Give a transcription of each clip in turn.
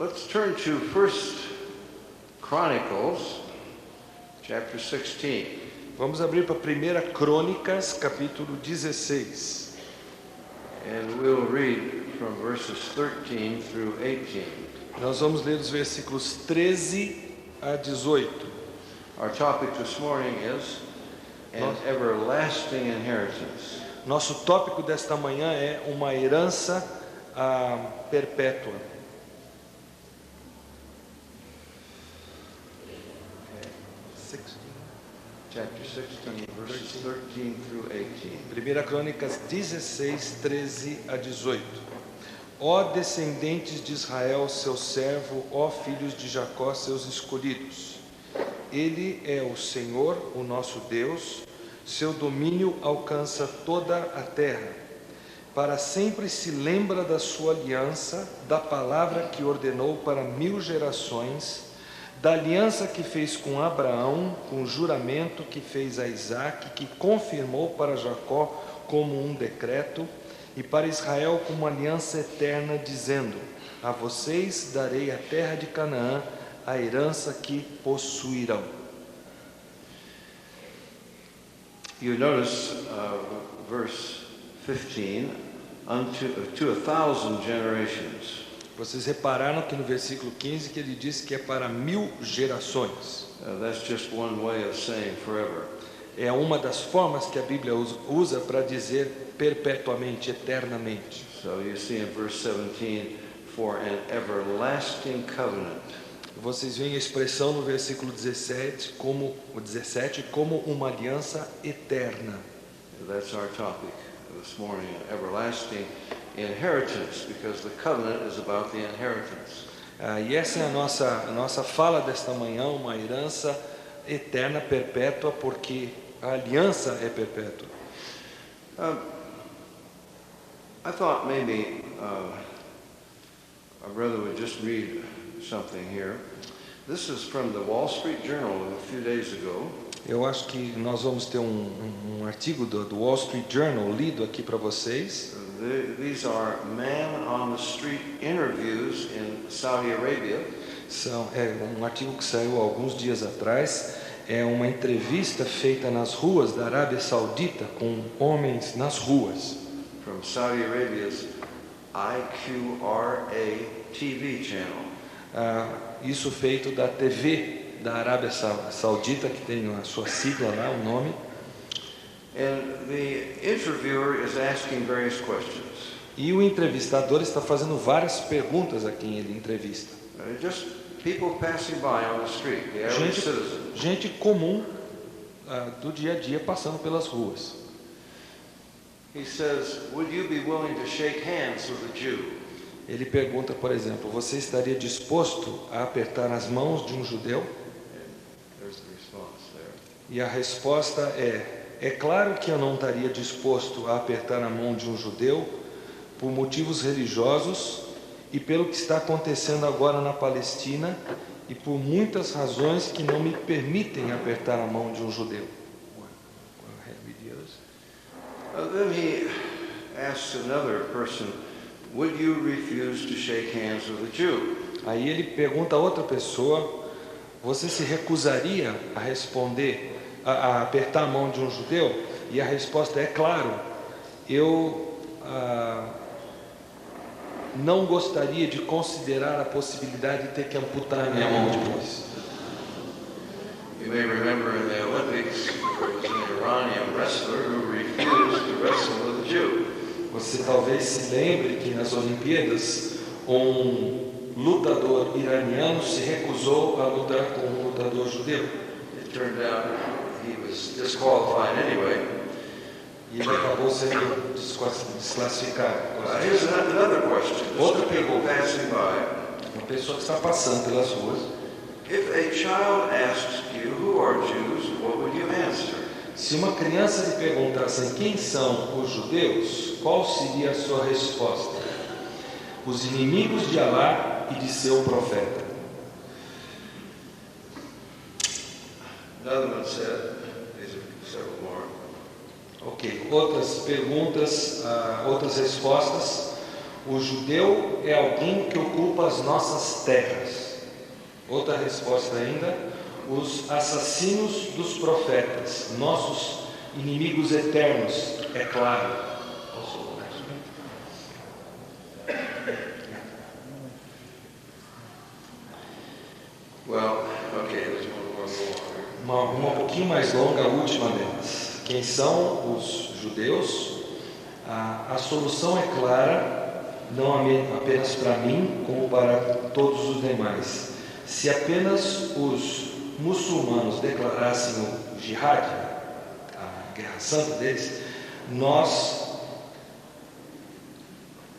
Let's turn to 1 Chronicles, chapter 16. Vamos abrir para 1 Crônicas, capítulo 16. And we'll read from verses 13 through 18. Nós vamos ler os versículos 13 a 18. Our topic this morning is an everlasting inheritance. Nosso tópico desta manhã é uma herança perpétua. Chapter 16, verses 13 through 18. 1 Crônicas 16, 13 a 18. Ó descendentes de Israel, seu servo, ó filhos de Jacó, seus escolhidos. Ele é o Senhor, o nosso Deus, seu domínio alcança toda a terra. Para sempre se lembra da sua aliança, da palavra que ordenou para 1000 gerações, da aliança que fez com Abraão, com o juramento que fez a Isaque, que confirmou para Jacó como um decreto, e para Israel como uma aliança eterna, dizendo: a vocês darei a terra de Canaã, a herança que possuirão. You notice verse 15, to 1,000 generations. Vocês repararam que no versículo 15 que ele diz que é para 1000 gerações. That's just one way of saying forever. É uma das formas que a Bíblia usa para dizer perpetuamente, eternamente. So you see in verse 17, for an everlasting covenant. Vocês veem a expressão no versículo 17 como uma aliança eterna. That's our topic this morning, an everlasting inheritance, because the covenant is about the inheritance. E essa é a nossa fala desta manhã, uma herança eterna, perpétua, porque a aliança é perpétua. I thought maybe our brother would just read something here. This is from the Wall Street Journal a few days ago. Eu acho que nós vamos ter um artigo do Wall Street Journal lido aqui para vocês. These are man on the street interviews in Saudi Arabia. É um artigo que saiu há alguns dias atrás. É uma entrevista feita nas ruas da Arábia Saudita com homens nas ruas. From Saudi Arabia's IQRA TV channel. Isso feito da TV da Arábia Saudita, que tem a sua sigla lá, o nome. And the interviewer is asking various questions. E o entrevistador está fazendo várias perguntas a quem ele entrevista. Just people passing by on the street, the average citizen. Gente comum do dia a dia passando pelas ruas. He says, "Would you be willing to shake hands with a Jew?" Ele pergunta, por exemplo, você estaria disposto a apertar as mãos de um judeu? There's the response there. E a resposta é claro que eu não estaria disposto a apertar a mão de um judeu por motivos religiosos e pelo que está acontecendo agora na Palestina e por muitas razões que não me permitem apertar a mão de um judeu. Then he asks another person, "Would you refuse to shake hands with a Jew?" Aí ele pergunta a outra pessoa, você se recusaria a responder, a apertar a mão de um judeu? E a resposta é claro, eu não gostaria de considerar a possibilidade de ter que amputar a minha mão depois. You may remember in the Olympics, there was an Iranian wrestler who refused to wrestle with a Jew. Você talvez se lembre que nas Olimpíadas um lutador iraniano se recusou a lutar com um lutador judeu. It turned out he was disqualified anyway. E ele acabou sendo desclassificado. Here's another question. Outra People pergunta. passing by. Uma pessoa que está passando pelas ruas. If a child asks you who are Jews, what would you answer? Se uma criança lhe perguntasse quem são os judeus, qual seria a sua resposta? Os inimigos de Alá e de seu profeta. Another one said, these are several more. Ok, outras perguntas, outras respostas. O judeu é alguém que ocupa as nossas terras. Outra resposta ainda: os assassinos dos profetas, nossos inimigos eternos, é claro. Well, okay, there's one more. Uma um pouquinho mais longa, a última delas. Quem são os judeus? A solução é clara, não apenas para mim, como para todos os demais. Se apenas os muçulmanos declarassem o jihad, a guerra santa deles, nós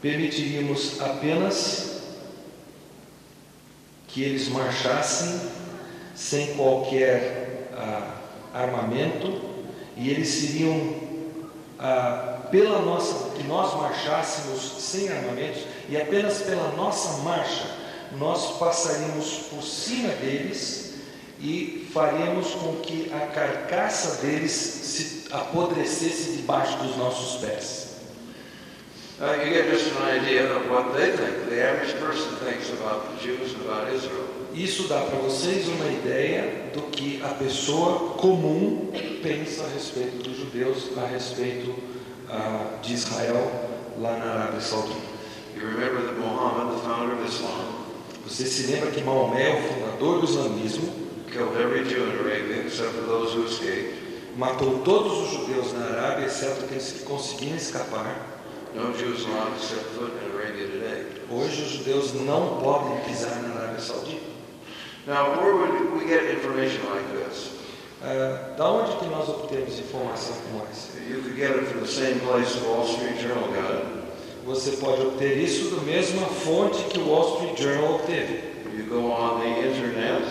permitiríamos apenas que eles marchassem sem qualquer armamento, e eles seriam, que nós marchássemos sem armamentos, e apenas pela nossa marcha nós passaríamos por cima deles e faríamos com que a carcaça deles se apodrecesse debaixo dos nossos pés. You get just an idea of what they think. The average person thinks about the Jews and about Israel. Isso dá para vocês uma ideia do que a pessoa comum pensa a respeito dos judeus, a respeito de Israel lá na Arábia Saudita. You remember that Muhammad, the founder of Islam, Você se lembra que Maomé, o fundador do islamismo, killed every Jew in Arabia except for those who escaped. matou todos os judeus na Arábia, exceto aqueles que conseguiram escapar. No Jews allowed to set foot in Arabia today. Hoje os judeus não podem pisar na Arábia Saudita. Now, where would we get information like this? Da onde que nós obtemos informação como essa? You could get it from the same place the Wall Street Journal got it. Você pode obter isso da mesma fonte que o Wall Street Journal obteve. You go on the internet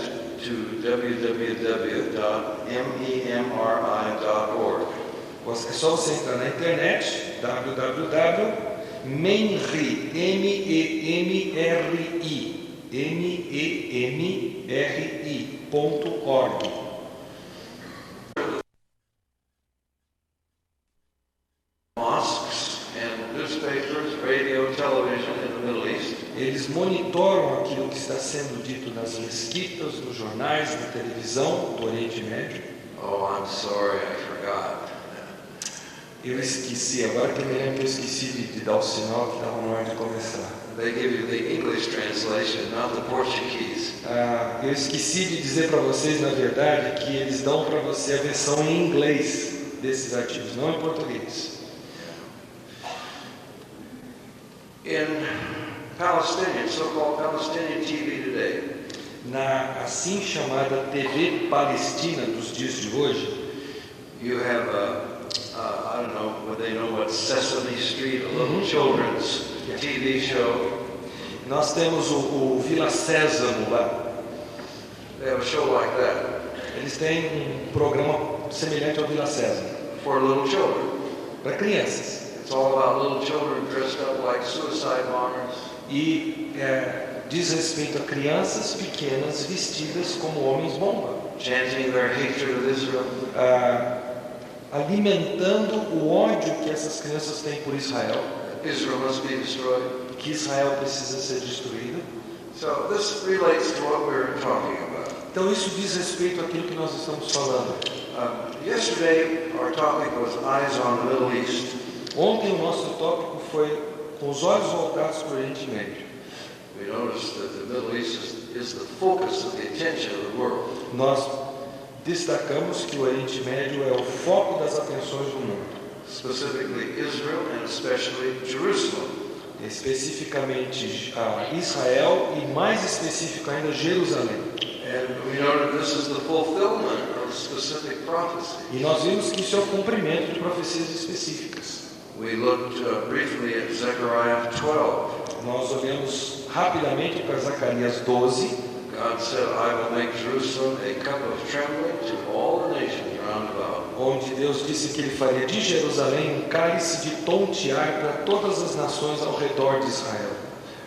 to www.memri.org. É só você entrar na internet, www.memri.org. Mosques and newspapers, radio, television in the Middle East. Eles monitoram aquilo que está sendo dito nas mesquitas, nos jornais, na televisão do Oriente Médio. Oh, I'm sorry, I forgot. Eu esqueci, agora que eu me lembro, eu esqueci de dar o sinal que estava na hora de começar. They give you the English translation, not the Portuguese. Eu esqueci de dizer para vocês, na verdade, que eles dão para você a versão em inglês desses artigos, não em português. In Palestinian, so-called Palestinian TV today, Na assim chamada TV Palestina dos dias de hoje, you have I don't know, but they know what Sesame Street, a little children's TV show. nós temos o Vila Sésamo lá. They have a show like that Eles têm um programa semelhante ao Vila Sésamo, for little children. para crianças. It's all about little children dressed up like suicide bombers. E diz respeito a crianças pequenas vestidas como homens-bomba, Chanting their hatred of Israel. alimentando o ódio que essas crianças têm por Israel, Israel must be destroyed. que Israel precisa ser destruído. So this relates to what we're talking about. Então isso diz respeito àquilo que nós estamos falando. Yesterday, our topic was eyes on the Middle East. Ontem o nosso tópico foi com os olhos voltados para o Oriente Médio. We noticed that the Middle East is the focus of the attention of the world. Nós destacamos que o Oriente Médio é o foco das atenções do mundo, Specifically Israel and especially Jerusalem. especificamente Israel e mais específico ainda Jerusalém. And we noted this is the fulfillment of specific prophecy. E nós vimos que isso é o cumprimento de profecias específicas. We looked briefly at Zechariah 12. Nós olhamos rapidamente para Zacarias 12. God said, I will make Jerusalem a cup of trembling to all the nations round about. Onde Deus disse que Ele faria de Jerusalém um cálice de tontear para todas as nações ao redor de Israel.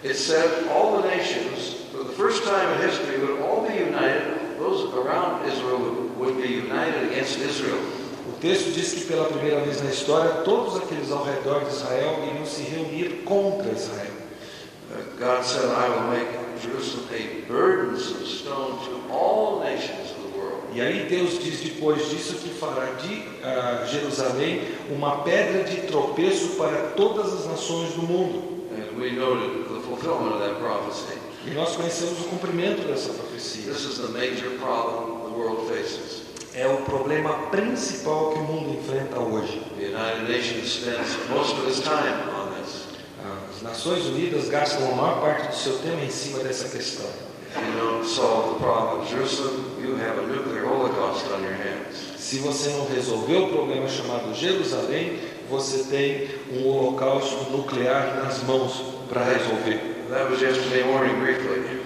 It said all the nations, for the first time in history, would all be united. Those around Israel would be united against Israel. O texto diz que pela primeira vez na história, todos aqueles ao redor de Israel iriam se reunir contra Israel. God said, I will make Jerusalem a burdensome stone to all nations of the world. E aí Deus diz depois disso que fará de Jerusalém uma pedra de tropeço para todas as nações do mundo. And we noted the fulfillment of that prophecy. E nós conhecemos o cumprimento dessa profecia. This is the major problem the world faces. É o problema principal que o mundo enfrenta hoje. The United Nations spends most of its time on this. As Nações Unidas gastam a maior parte do seu tempo em cima dessa questão. If you don't solve the problem of Jerusalem, you have a nuclear holocaust on your hands. Se você não resolver o problema chamado Jerusalém, você tem um holocausto nuclear nas mãos para resolver. That was yesterday morning briefly.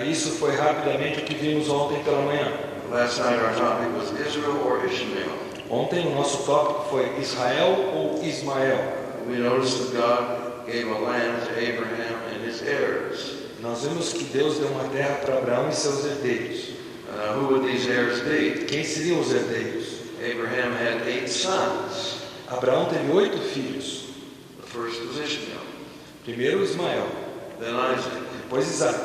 Isso foi rapidamente o que vimos ontem pela manhã. Last night our topic was Israel or Ishmael. Ontem o nosso tópico foi Israel ou Ismael. We noticed that God gave a land to Abraham and his heirs. Nós vimos que Deus deu uma terra para Abraão e seus herdeiros. Who would these heirs be? Quem seriam os herdeiros? Abraham had 8 sons. Abraão teve 8 filhos. The first was Ishmael, Primeiro Ismael, then Isaac, depois Isaac.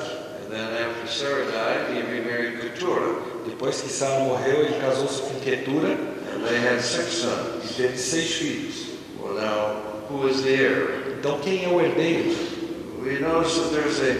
and then after Sarah died, he remarried Keturah, Depois que Sara morreu, ele casou-se com Quetura and they had 6 e sons. teve 6 filhos. Well, now, who is the heir? Então quem é o herdeiro? We notice that there's a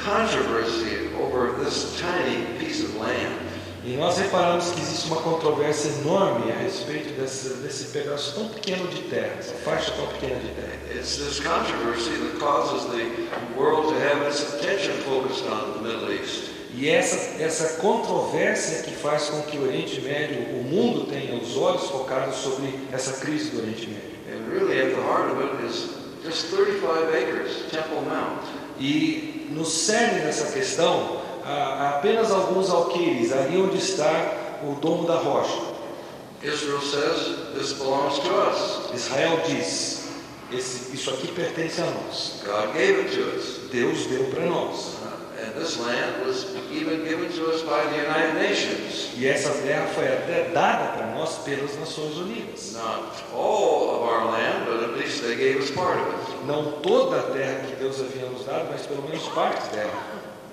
controversy over this tiny piece of land. E nós reparamos que existe uma controvérsia enorme a respeito desse pedaço tão pequeno de terra, essa faixa tão pequena de terra. It's this controversy that causes the world to have its attention focused on the Middle East. E essa controvérsia que faz com que o Oriente Médio, o mundo tenha os olhos focados sobre essa crise do Oriente Médio. And really at the heart of it is just 35 acres, Temple Mount. E no cerne dessa questão, há apenas alguns alqueires, ali onde está o domo da rocha. Israel says, this belongs to us. Israel diz, isso aqui pertence a nós. God gave it to us. Deus deu para nós. And this land was even given to us by the United Nations. E essa terra foi até dada para nós pelas Nações Unidas. Not all of our land, but at least they gave us part of it. Não toda a terra que Deus havia nos dado, mas pelo menos parte dela.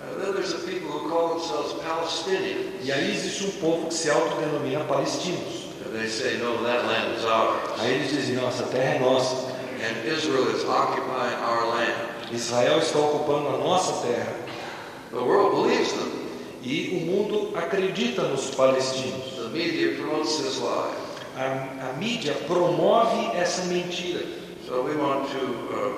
And then there's the people who call themselves Palestinians. E aí existe um povo que se autodenomina palestinos. And they say, no, that land is ours. Aí eles dizem, não, essa terra é nossa. And Israel is occupying our land. Israel está ocupando a nossa terra. The world believes them. E o mundo acredita nos palestinos. The media promotes this lie. A mídia promove essa mentira. So we want to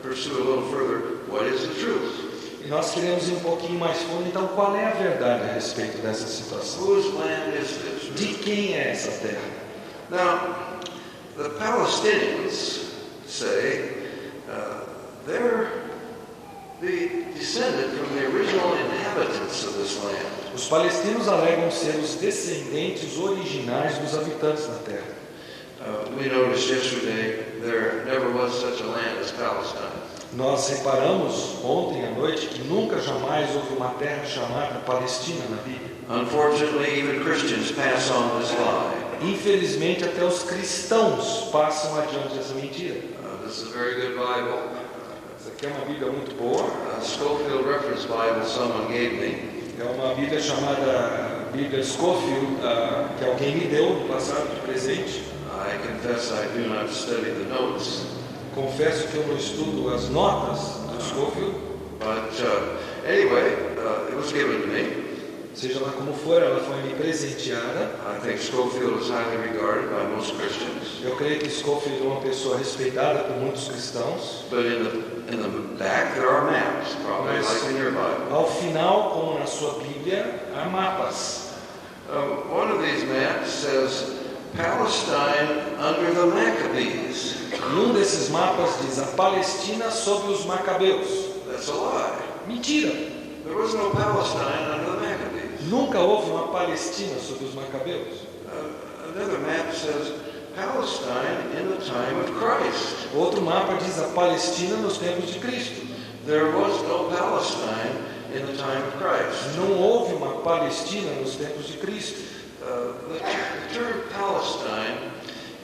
pursue a little further, what is the truth? E nós queremos ir um pouquinho mais fundo. Então, qual é a verdade a respeito dessa situação? Whose land is this? De quem é essa terra? Now, the Palestinians say they're the descendant from the original inhabitants of this land. Os palestinos alegam ser os descendentes originais dos habitantes da terra. We noticed yesterday there never was such a land as Palestine. Nós reparamos ontem à noite que nunca jamais houve uma terra chamada Palestina na Bíblia. Unfortunately, even Christians pass on this lie. Infelizmente, até os cristãos passam adiante dessa mentira. This is a very good Bible. Essa aqui é uma Bíblia muito boa. Schofield Reference Bible someone gave me. É uma Bíblia chamada Bíblia Schofield, que alguém me deu no passado de presente. I confess I do not study the notes. Confesso que eu não estudo as notas do Schofield. But anyway, it was given to me. Seja lá como for, ela foi me presenteada. I think Schofield is highly regarded by most Christians. Eu creio que Schofield é uma pessoa respeitada por muitos cristãos. But in the back there are maps, probably like in your Bible. Ao final, como na sua Bíblia, há mapas. One of these maps says Palestine under the Maccabees. E desses mapas diz a Palestina sob os Macabeus. That's a lie. Mentira! There was no Palestine under the Maccabees. Nunca houve uma Palestina sob os Macabeus. Another map says Palestine in the time of Christ. Outro mapa diz a Palestina nos tempos de Cristo. There was no Palestine in the time of Christ. Não houve uma Palestina nos tempos de Cristo. The term Palestine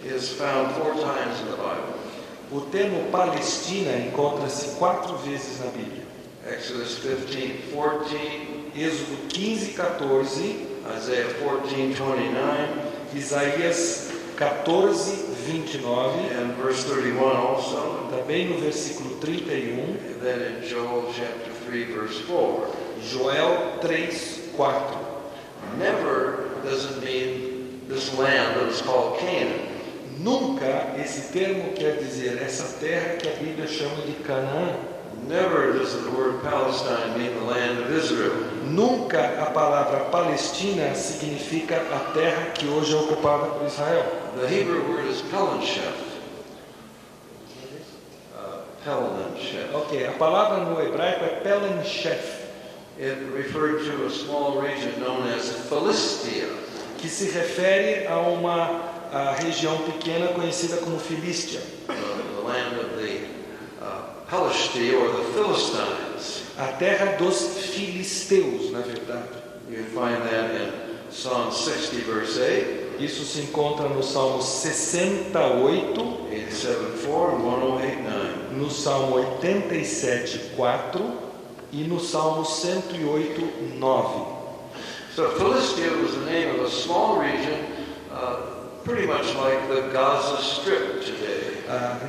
is found 4 times in the Bible. O termo Palestina encontra-se 4 vezes na Bíblia. Exodus 15:14, Êxodo 15, 14, Isaiah 14:29, Isaías 14, 29, and verse 31 also. também no versículo 31, And then in Joel chapter 3, verse 4. Joel 3, 4. Never doesn't mean this land that is called Canaan. Nunca esse termo quer dizer essa terra que a Bíblia chama de Canaã. Never does the word Palestine mean the land of Israel. Nunca a palavra Palestina significa a terra que hoje é ocupada por Israel. The Hebrew word is Pelensheth. Pelensheth. Ok, a palavra no hebraico é Pelensheth, It referred to a small region known as Philistia. que se refere a uma região pequena conhecida como Filístia, The land of the Pelishti or the Philistines. a terra dos filisteus, na verdade. You find that in Psalm 60, verse 8, Isso se encontra no Salmo 68, 87:4, and 108:9. no Salmo 87, 4 e no Salmo 108, 9. So Philistia was the name of a small region, pretty much like the Gaza Strip today.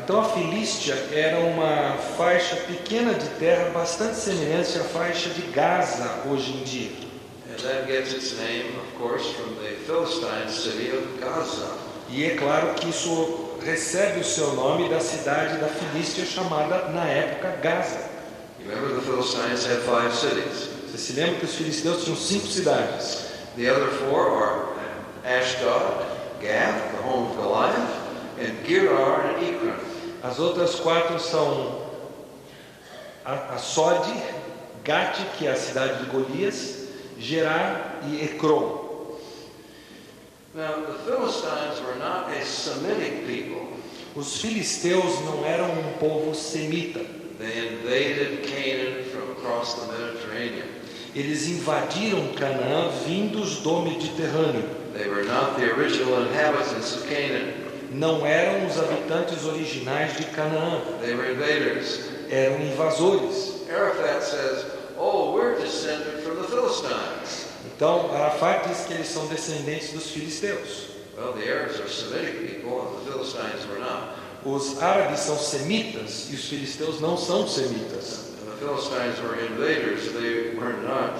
Então a Filístia era uma faixa pequena de terra bastante semelhante à faixa de Gaza hoje em dia. And that gets its name, of course, from the Philistine city of Gaza. E é claro que isso recebe o seu nome da cidade da Filístia chamada na época Gaza. You remember the Philistines had 5 cities. Você se lembra que os filisteus tinham 5 cidades? The other 4 are Ashdod, Gath, the home of Goliath, and Gerar and Ekron. As outras 4 são Asod, Gate, que é a cidade de Golias, Gerar e Ecrom. Now, the Philistines were not a Semitic people. Os filisteus não eram um povo semita. They invaded Canaan from across the Mediterranean. Eles invadiram Canaã vindos do Mediterrâneo. They were not the original inhabitants of Canaan. Não eram os habitantes originais de Canaã. They were invaders. Eram invasores. Arafat says, "Oh, we're descended from the Philistines." Então, Arafat diz que eles são descendentes dos filisteus. Well, the Arabs are Semitic people, and the Philistines were not. Os árabes são semitas e os filisteus não são semitas. And the Philistines were invaders; they were not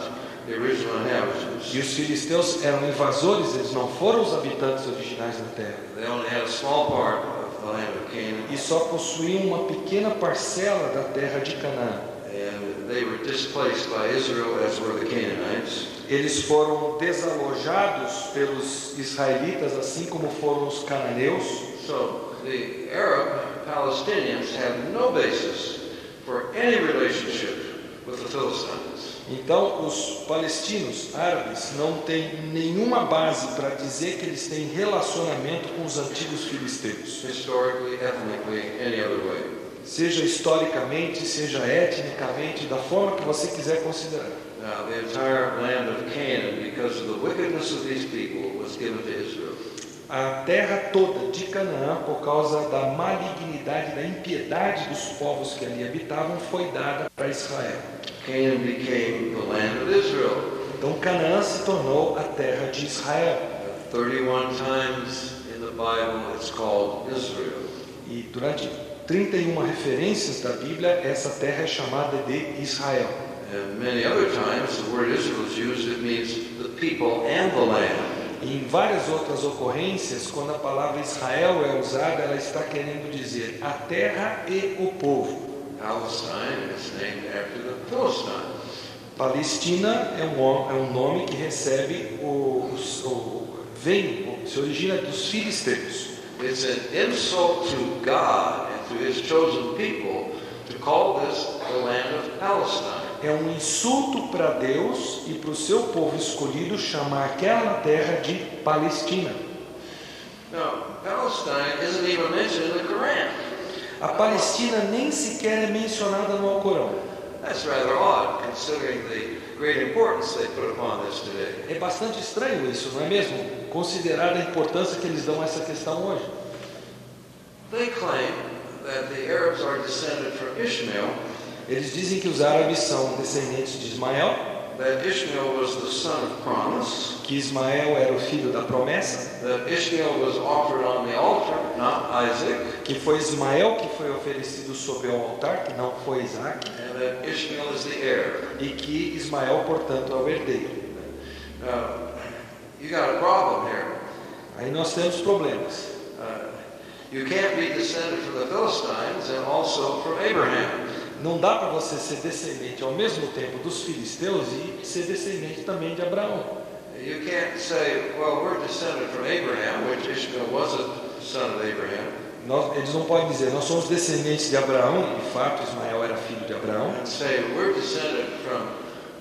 the original inhabitants. E os filisteus eram invasores, eles não foram os habitantes originais da terra. They only had a small part of the land of Canaan, E só possuíam uma pequena parcela da terra de Canaã. and they were displaced by Israel, as were the Canaanites. Eles foram desalojados pelos israelitas, assim como foram os cananeus. So the Arab Palestinians have no basis for any relationship with the Philistines. Então, os palestinos árabes não têm nenhuma base para dizer que eles têm relacionamento com os antigos filisteus. Historically, ethnically, any other way. Seja historicamente, seja etnicamente, da forma que você quiser considerar. Now, the entire land of Canaan, because of the wickedness of these people, was given to Israel. A terra toda de Canaã, por causa da malignidade, da impiedade dos povos que ali habitavam, foi dada para Israel. Canaan became the land of Israel. Então Canaã se tornou a terra de Israel. 31 times in the Bible it's called Israel. E durante 31 referências da Bíblia, essa terra é chamada de Israel. And many other times the word Israel is used, it means the people and the land. E em várias outras ocorrências, quando a palavra Israel é usada, ela está querendo dizer a terra e o povo. Palestine is named after the Philistines. Palestina é um nome que recebe se origina dos filisteus. It's an insult to God and to His chosen people to call this the land of Palestine. É um insulto para Deus e para o seu povo escolhido chamar aquela terra de Palestina. Now, Palestine isn't even mentioned in the Quran. A Palestina nem sequer é mencionada no Alcorão. That's rather odd, considering the great importance they put upon this today. É bastante estranho isso, não é mesmo? Considerada a importância que eles dão a essa questão hoje. They claim that the Arabs are descended from Ishmael, Eles dizem que os árabes são descendentes de Ismael, that Ishmael was the son of promise, que Ismael era o filho da promessa, that Ishmael was offered on the altar, not Isaac, que foi Ismael que foi oferecido sobre o altar, que não foi Isaac, and that Ishmael is the heir. e que Ismael, portanto, é o herdeiro. Now, you got a problem here. Aí nós temos problemas. You can't be descended from the Philistines and also from Abraham. Não dá para você ser descendente ao mesmo tempo dos filisteus e ser descendente também de Abraão. You can't say, well, we're descended from Abraham, which Ishmael was a son of Abraham, Eles não podem dizer, nós somos descendentes de Abraão, e de fato Ismael era filho de Abraão, and say, we're descended from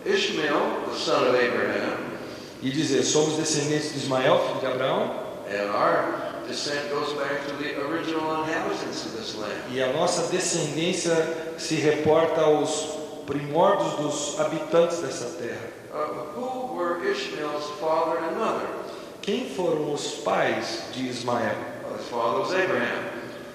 Ishmael, the son of Abraham, e dizer, somos descendentes de Ismael, filho de Abraão, and our descent goes back to the original inhabitants of this land. e a nossa descendência se reporta aos primórdios dos habitantes dessa terra. Who were Ishmael's father and mother? Quem foram os pais de Ismael? Well, his father was Abraham.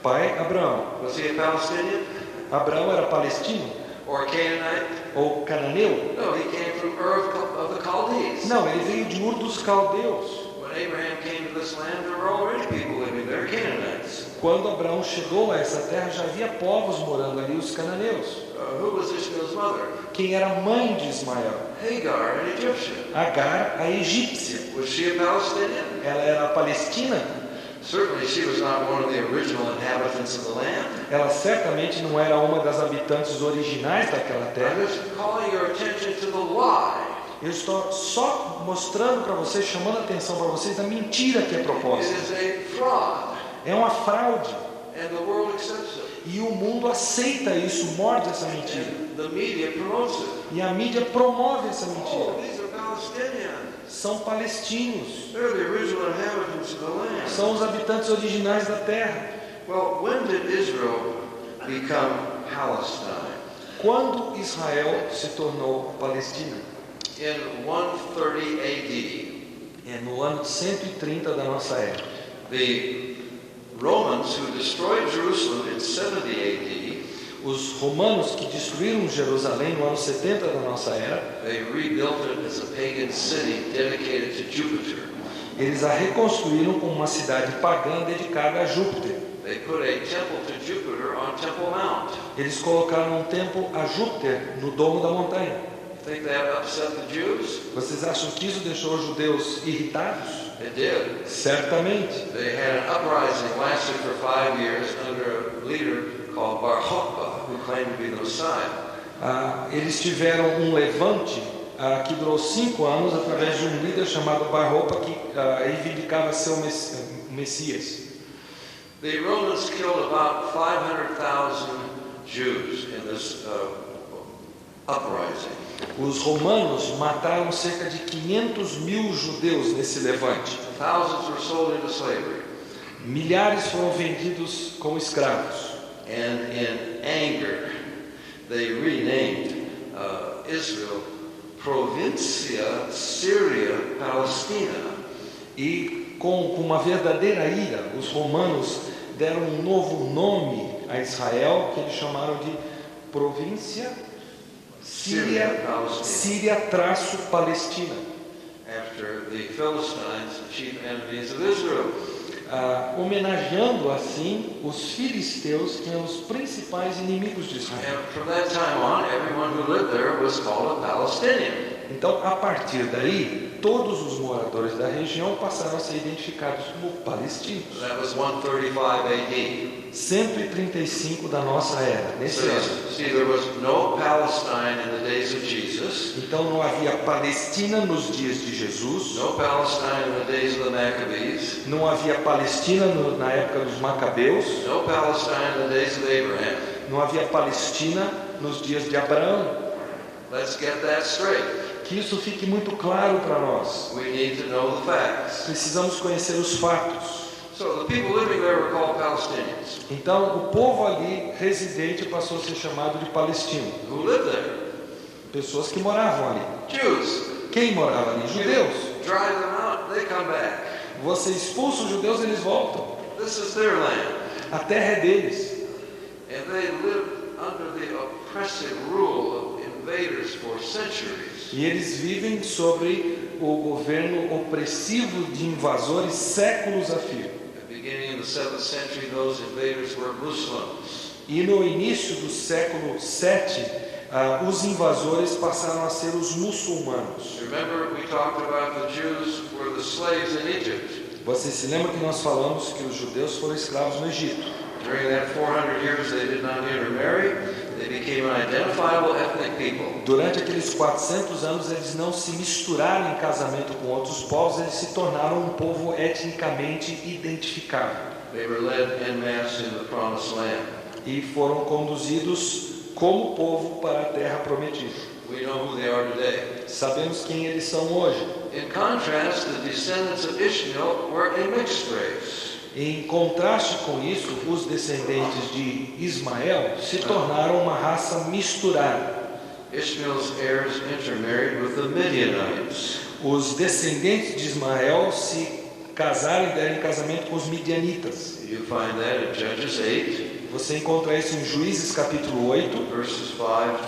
Pai, Abraão. Was he a Palestinian Abraão era palestino or a Canaanite? ou cananeu? No, he came from Ur of the Chaldees. Não, ele veio de Ur dos Caldeus. When Abraham came to this land, there were already people living there, Canaanites. Quando Abraão chegou a essa terra, já havia povos morando ali, os cananeus. Who was Ishmael's mother? Quem era a mãe de Ismael? Hagar, an Egyptian. Agar, a egípcia. Was she a Palestinian? Ela era palestina? Certainly she was not one of the original inhabitants of the land. Ela certamente não era uma das habitantes originais daquela I'm terra. just calling your attention to the lie. Eu estou só mostrando para vocês, chamando a atenção para vocês da mentira que é It proposta. is a fraud, É uma fraude. and the world accepts it. E o mundo aceita isso, morde essa mentira. And the media promotes it. E a mídia promove essa Oh, mentira. these are Palestinians. São palestinos. They're the original inhabitants of the land. São os habitantes originais da terra. Well, when did Israel become Palestine? Quando Israel se tornou Palestina? In 130 AD. É no ano 130 da nossa era. The Romans who destroyed Jerusalem in 70 AD, Os romanos que destruíram Jerusalém no ano 70 da nossa era, they rebuilt it as a pagan city dedicated to Jupiter. eles a reconstruíram como uma cidade pagã dedicada a Júpiter. They put a temple to Jupiter on Temple Mount. Eles colocaram um templo a Júpiter no domo da montanha. Think that upset the Jews? Vocês acham que isso deixou os judeus irritados? It did. Certamente. They had an uprising lasted for 5 years under a leader called Bar Kokhba, who claimed to be the Messiah. Eles tiveram um levante que durou 5 anos através de um líder chamado Bar-Kokhba que reivindicava ser o Messias. The Romans killed about 500,000 Jews in this uprising. Os romanos mataram cerca de 500 mil judeus nesse levante. Thousands were sold into slavery. Milhares foram vendidos como escravos. And in anger, they renamed Israel Provincia Syria Palestina. E com uma verdadeira ira, os romanos deram um novo nome a Israel, que eles chamaram de província Síria-Palestina. After the Philistines, the chief enemies of Israel. Homenageando assim os filisteus, que eram os principais inimigos de Israel. And from that time on, everyone who lived there was called a Palestinian. Então, a partir daí, todos os moradores da região passaram a ser identificados como palestinos. That was 135 AD. 135 da nossa era, nesse So, ano. see, there was no Palestine in the days of Jesus, Então não havia Palestina nos dias de Jesus, no Palestine in the days of the Maccabees, não havia Palestina na época dos Macabeus, no Palestine in the days of Abraham. não havia Palestina nos dias de Abraão. Let's get that straight. Que isso fique muito claro para nós. We need to know the facts. Precisamos conhecer os fatos. So the people living there were called Palestinians. Então o povo ali residente passou a ser chamado de palestino. Who lived there? Pessoas que moravam ali. Jews. Quem morava ali? Judeus. Drive them out, they come back. Você expulsa os judeus, eles voltam. This is their land. A terra é deles. And they lived under the oppressive rule of invaders for centuries. E eles vivem sobre o governo opressivo de invasores séculos a fio. At the beginning of the 7th century, those invaders were Muslims. E no início do século VII, os invasores passaram a ser os muçulmanos. Remember, we talked about the Jews were the slaves in Egypt. Você se lembra que nós falamos que os judeus foram escravos no Egito? During that 400 years, they did not intermarry. They became an identifiable ethnic people. Durante aqueles 400 anos, eles não se misturaram em casamento com outros povos, eles se tornaram um povo etnicamente identificável. They were led en masse in the promised land. E foram conduzidos como povo para a terra prometida. We know who they are today. Sabemos quem eles são hoje. In contrast, the descendants of Ishmael were a mixed race. Em contraste com isso, os descendentes de Ismael se tornaram uma raça misturada. Ishmael's heirs intermarried with the Midianites. Os descendentes de Ismael se casaram e deram em casamento com os midianitas. You find that in Judges 8. Você encontra isso em Juízes capítulo 8, Verses 5,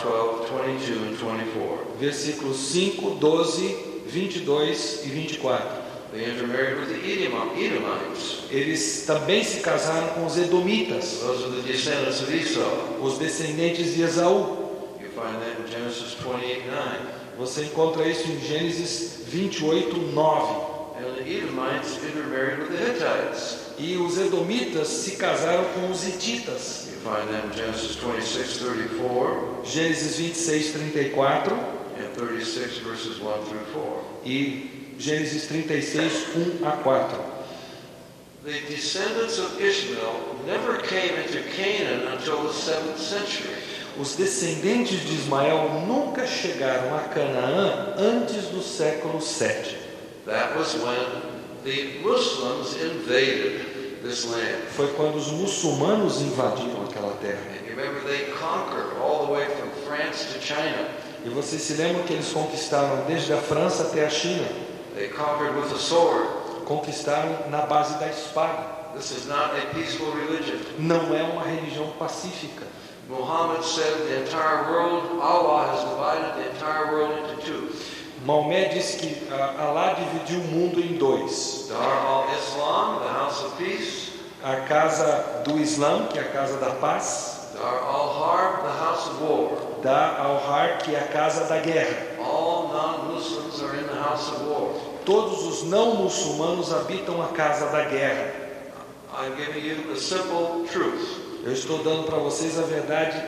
12, 22, and 24. versículos 5, 12, 22 e 24. They intermarried with the Edomites. Eles também se casaram com os edomitas, Those are the descendants of Esau. os descendentes de Esaú. You find that in Genesis 28, 9. Você encontra isso em Gênesis 28, 9. And the Edomites intermarried with the Hittites. E os edomitas se casaram com os hititas. You find that in Genesis 26, 34, Gênesis 26, 34 and 36, verses 1 through 4. e Gênesis 36, 1 a 4. The descendants of Ishmael never came into Canaan until the 7th century. Os descendentes de Ismael nunca chegaram a Canaã antes do século 7. That was when the Muslims invaded this land. Foi quando os muçulmanos invadiram aquela terra. And you remember they conquered all the way from France to China. E vocês se lembram que eles conquistaram desde a França até a China? They conquered with a sword. Conquistaram na base da espada. This is not a peaceful religion. Não é uma religião pacífica. Muhammad said the entire world, Allah has divided the entire world into two. Maomé disse que Alá dividiu o mundo em dois. Dar al-Islam, the house of peace. A casa do Islã, que é a casa da paz. Dar al-Harb, the house of war. Dar al-Har, que é a casa da guerra. All non-Muslims are in the house of war. Todos os não muçulmanos habitam a casa da guerra. I'm giving you the simple truth. Eu estou dando para vocês a verdade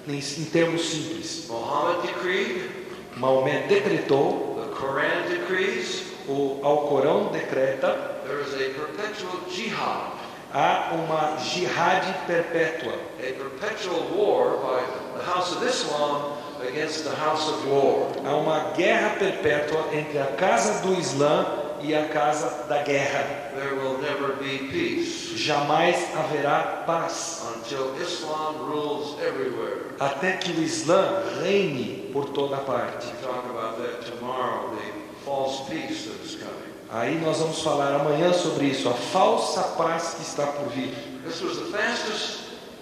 em termos simples. Muhammad decreed, Maomé decretou, the Quran decrees, o Alcorão decreta, there is a perpetual jihad, há uma jihad perpétua, a perpetual war by the house of Islam against the house of war. há uma guerra perpétua entre a casa do Islã e a casa da guerra. There will never be peace Jamais haverá paz, until Islam rules everywhere. até que o Islã reine por toda parte. We'll talk about that tomorrow, the false peace that is coming. Aí nós vamos falar amanhã sobre isso, a falsa paz que está por vir. This was the fastest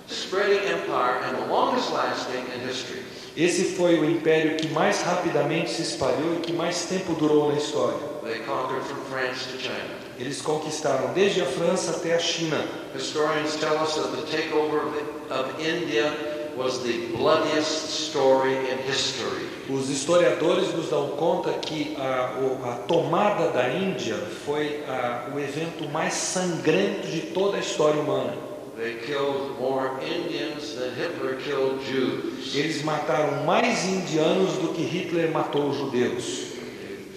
spreading empire and the longest lasting in history. Esse foi o império que mais rapidamente se espalhou e que mais tempo durou na história. They conquered from France to China. Eles conquistaram desde a França até a China. Historians tell us that the takeover of India was the bloodiest story in history. Os historiadores nos dão conta que a tomada da Índia foi o evento mais sangrento de toda a história humana. They killed more Indians than Hitler killed Jews. Eles mataram mais indianos do que Hitler matou os judeus.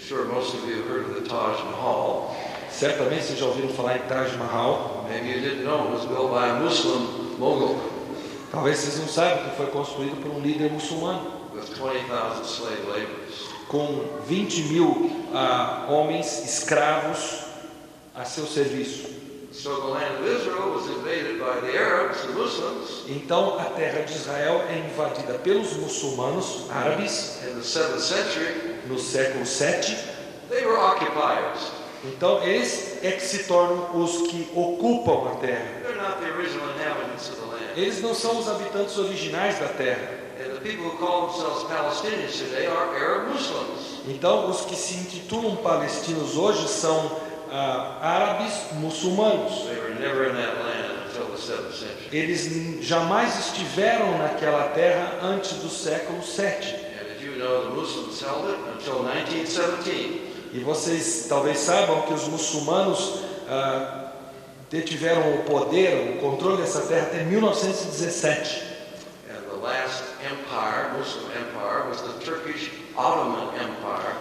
Sure, most of you have heard of the Taj Mahal. Certamente vocês já ouviram falar em Taj Mahal. Maybe you didn't know it was built by a Muslim mogul Talvez vocês não saibam que foi construído por um líder muçulmano, with 20,000 slave laborers. com 20 mil homens escravos a seu serviço. So the land of Israel was invaded by the Arabs, the Muslims, Então a terra de Israel é invadida pelos muçulmanos árabes in the 7th century. no século 7. They were occupiers. Então eles é que se tornam os que ocupam a terra. They're not the original inhabitants of the land. Eles não são os habitantes originais da terra. And the people who call themselves Palestinians today are Arab Muslims. Então, os que se intitulam palestinos hoje são árabes muçulmanos. They were never in that land until the 7th century. Eles jamais estiveram naquela terra antes do século 7. And as you know, the Muslims held it until 1917. E vocês talvez saibam que os muçulmanos detiveram o poder, o controle dessa terra até 1917. And the last empire, Muslim empire, was the Turkish Ottoman Empire.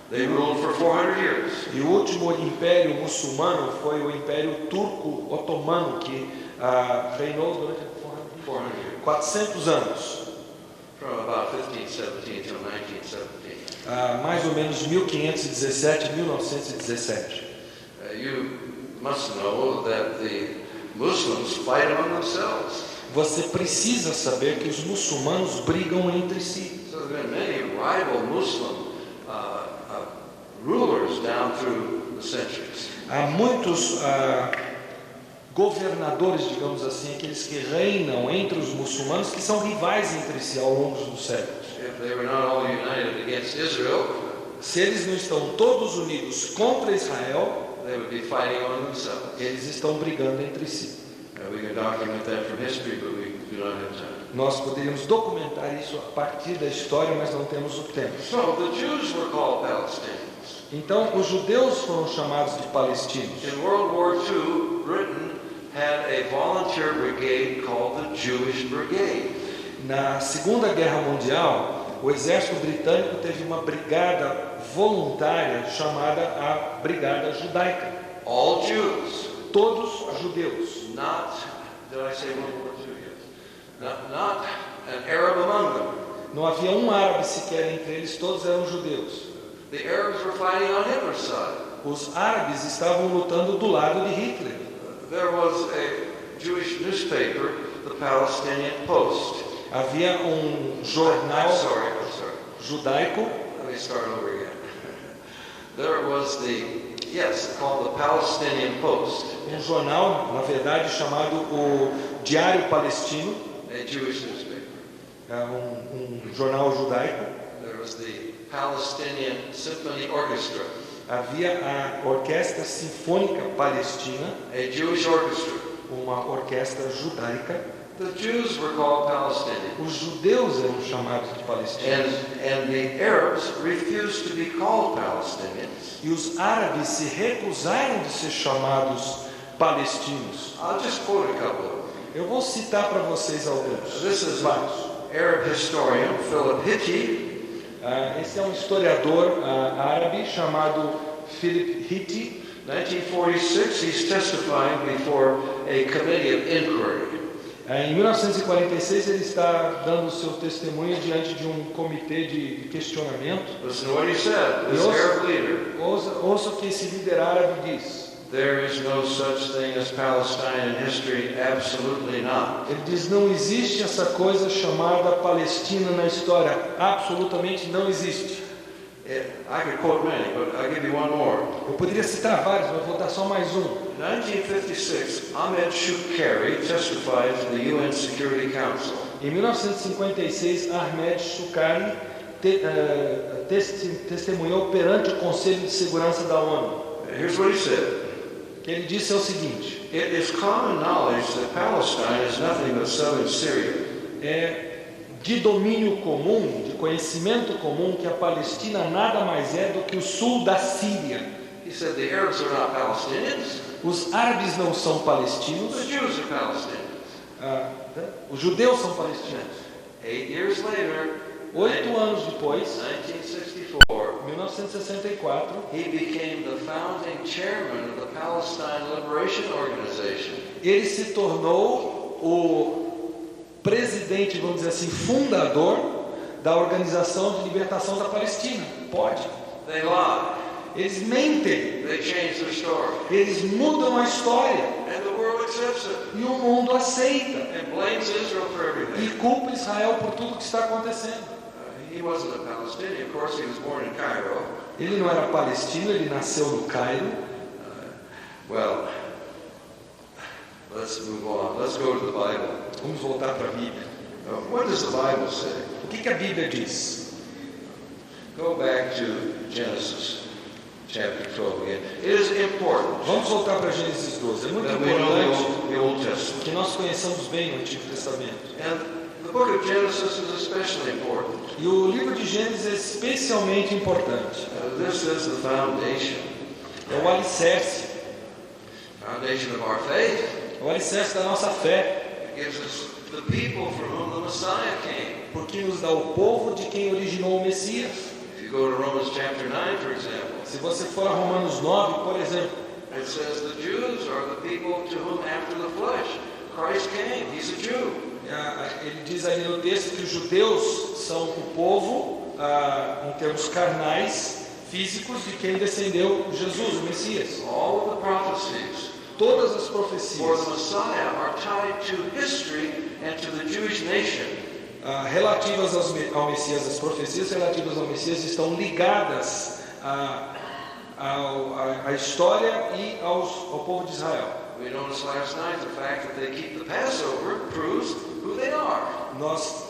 They ruled for 400 years. E o último império muçulmano foi o Império Turco Otomano, que reinou durante 400 anos. From about 1517 till 1917. Mais ou menos 1517, 1917. You must know that the Muslims fight among themselves. Você precisa saber que os muçulmanos brigam entre si. So there have been many rival Muslim rulers down through the centuries. Há muitos governadores, digamos assim, aqueles que reinam entre os muçulmanos, que são rivais entre si ao longo dos séculos. If they were not all united against Israel, Se eles não estão todos unidos contra Israel, they would be fighting among themselves. eles estão brigando entre si. We can document that from history, but we do not have time. Nós poderíamos documentar isso a partir da história, mas não temos o tempo. So the Jews were called Palestinians. Então, os judeus foram chamados de palestinos. In World War II, Britain had a volunteer brigade called the Jewish Brigade. Na Segunda Guerra Mundial, o exército britânico teve uma brigada voluntária chamada a Brigada Judaica. All Jews. Todos judeus. Not, did I say World War II? Yes. Not an Arab among them. Não havia um árabe sequer entre eles, todos eram judeus. The Arabs were fighting on Hitler's side. Os árabes estavam lutando do lado de Hitler. There was a Jewish newspaper, the Palestinian Post. Havia jornal I'm sorry. judaico. Let me start over again. There was called the Palestinian Post. Jornal, na verdade, chamado o Diário Palestino. A Jewish newspaper. Jornal judaico. There was the Palestinian Symphony Orchestra. Havia a Orquestra Sinfônica Palestina, A Jewish orchestra. uma orquestra judaica. The Jews were called Palestinians. Os judeus eram chamados de palestinos. And the Arabs refused to be called Palestinians. E os árabes se recusaram de ser chamados palestinos. I'll just quote a couple of them. Eu vou citar para vocês alguns. This is vários. Arab historian Philip Hitti. Esse é um historiador árabe chamado Philip Hitti. 1946, he's testifying before a committee of inquiry. Em 1946 ele está dando o seu testemunho diante de um comitê de questionamento. Listen to what he said, this Arab leader. Ouça o que esse líder árabe diz. There is no such thing as Palestine in history, absolutely not. Ele diz: não existe essa coisa chamada Palestina na história, absolutamente não existe. I could quote many, but I'll give you one more. Eu poderia citar vários, mas vou dar só mais um. In 1956, Ahmed Shukari testified to the UN Security Council. Em 1956, Ahmed Shukari testemunhou perante o Conselho de Segurança da ONU. Here's what he said. O que ele disse é o seguinte: It is common knowledge that Palestine is nothing but southern Syria. É de domínio comum, de conhecimento comum, que a Palestina nada mais é do que o sul da Síria. He said the Arabs are not Palestinians. Os árabes não são palestinos. The Jews are Palestinians. Os judeus são palestinos. 8 years later, 8 anos depois, 1964, 1964, he became the founding chairman of the Palestine Liberation Organization. ele se tornou o presidente, vamos dizer assim, fundador da Organização de Libertação da Palestina. Pode. They lie. Eles mentem. They change their story. Eles mudam a história. And the world accepts it. E o mundo aceita. And blames Israel for everything. E culpa Israel por tudo que está acontecendo. He wasn't a Palestinian. Of course, he was born in Cairo. Ele não era palestino, ele nasceu no Cairo. Well, Let's move on. Let's go to the Bible. Vamos voltar para a Bíblia. What does the Bible say? O que a Bíblia diz? Go back to Genesis chapter 12 again. It is important Vamos voltar para Gênesis 12. É muito that we know importante the Old Testament. que nós conheçamos bem o Antigo Testamento. And the book of Genesis is especially important. E o livro de Gênesis é especialmente importante. This is the foundation. É o alicerce. Foundation of our faith. É o alicerce da nossa fé. It gives us the people from whom the Messiah came. Porque nos dá o povo de quem originou o Messias. If you go to Romans chapter 9, for example, Se você for a Romanos 9, por exemplo, it says the Jews are the people to whom after the flesh Christ came. He's a Jew. ele diz ali no texto que os judeus são o povo, em termos carnais, físicos, de quem descendeu Jesus, o Messias. All of the prophecies Todas as for profecias the Messiah are tied to history and to the Jewish nation. relativas ao Messias, as profecias relativas ao Messias estão ligadas à história e ao povo de Israel. We noticed last night the fact that they keep the Passover proves who they are. Nós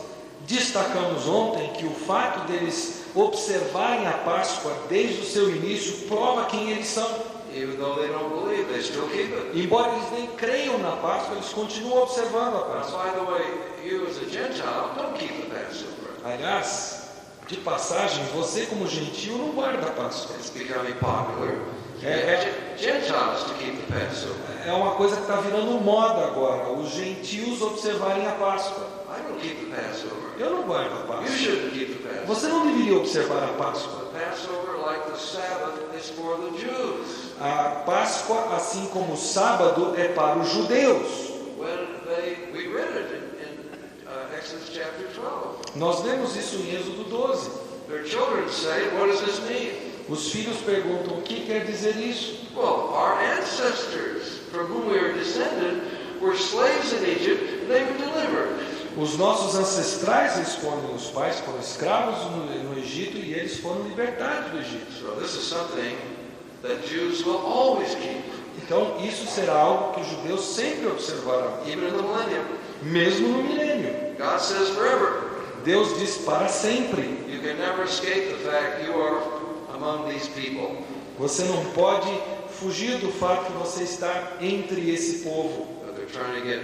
destacamos ontem que o fato deles observarem a Páscoa desde o seu início prova quem eles são. Even though they don't believe, they still keep it. Embora eles nem creiam na Páscoa, eles continuam observando a Now, Páscoa. by the way, you as a Gentile don't keep the Passover. Aliás, de passagem, você como gentil não guarda a Páscoa. It's becoming popular. É. Gentiles to keep the Passover. É uma coisa que está virando moda agora, os gentios observarem a Páscoa. I don't keep the Passover. Eu não guardo a You Páscoa. shouldn't keep the Passover. Você não deveria observar a Páscoa. The Passover, like the Sabbath, is for the Jews. A Páscoa, assim como o sábado, é para os judeus. We read it in Exodus chapter 12. Nós lemos isso em Êxodo 12. Their children say, what does this mean? Os filhos perguntam: o que quer dizer isso? Well, our ancestors, from whom we are descended, were slaves in Egypt, and they were delivered. Os nossos ancestrais, respondem os pais, foram escravos no Egito e eles foram libertados do Egito. So this is something that Jews will always keep, Então, isso será algo que os judeus sempre observarão, even in the millennium. mesmo no milênio. God says forever. Deus diz para sempre. You can never escape the fact you are among these people. Você não pode fugir do fato que você está entre esse povo. But they're trying to get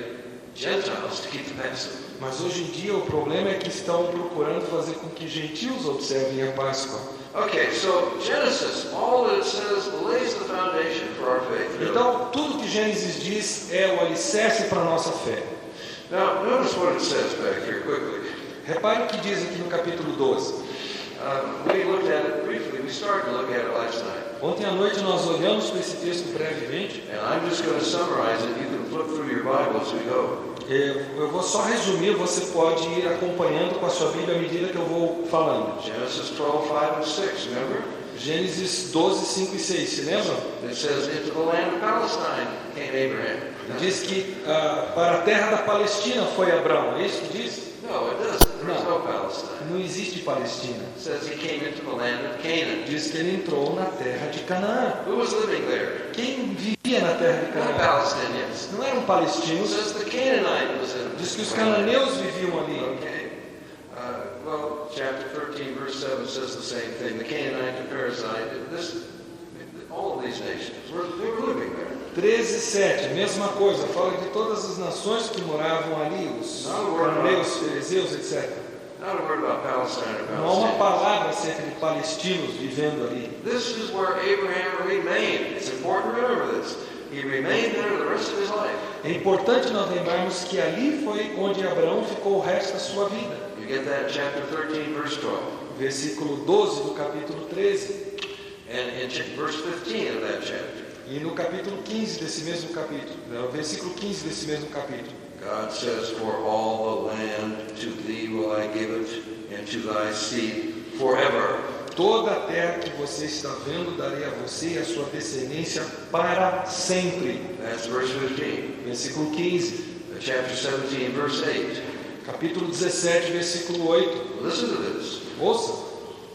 Gentiles to keep the Passover. Mas hoje em dia o problema é que estão procurando fazer com que gentios observem a Páscoa. Okay, so Genesis, all that it says lays the foundation for our faith. Really. Então, tudo que Gênesis diz é o alicerce para a nossa fé. Now, notice what it says back here quickly. Repare o que diz aqui no capítulo 12. We looked at it briefly. We started to look at it last night. Ontem à noite nós olhamos para esse texto brevemente. And I'm just going to summarize it. You can flip through your Bible as we go. Eu vou só resumir, você pode ir acompanhando com a sua Bíblia à medida que eu vou falando. Genesis 12, 5 and 6, remember? Gênesis 12, 5 e 6, se lembram? It says, into the land of Palestine came Abraham. Diz que para a terra da Palestina foi Abraão, é isso que diz? No, it doesn't. There's No. no Palestine. Não existe Palestina. It says he came into the land of Canaan. Diz que ele entrou na terra de Canaã. Who was living there? Quem vivia na terra de Not Canaã? Palestinians. Não eram It palestinos. says the Canaanite was in. Diz que os cananeus viviam ali. Okay. Well, chapter 13, verse 7 says the same thing. The Canaanite, the Perizzite, all of these nations, they were living there. 13:7, mesma coisa, fala de todas as nações que moravam ali, os cananeus, fariseus, etc. Not a word about Palestine or Não há uma Palestinians. palavra acerca de palestinos vivendo ali. This is where Abraham remained. It's important to remember this. He remained there the rest of his life. É importante nós lembrarmos que ali foi onde Abraão ficou o resto da sua vida. You get that in chapter 13, verse 12. Versículo 12 do capítulo 13. And in verse 15 of that chapter, E no capítulo 15 desse mesmo capítulo, no versículo 15 desse mesmo capítulo, God says, for all the land to thee will I give it, and to thy seed forever. toda a terra que você está vendo darei a você e a sua descendência para sempre. That's verse 15. Versículo 15. Chapter 17, verse 8. Capítulo 17, versículo 8. Listen to this. Ouça.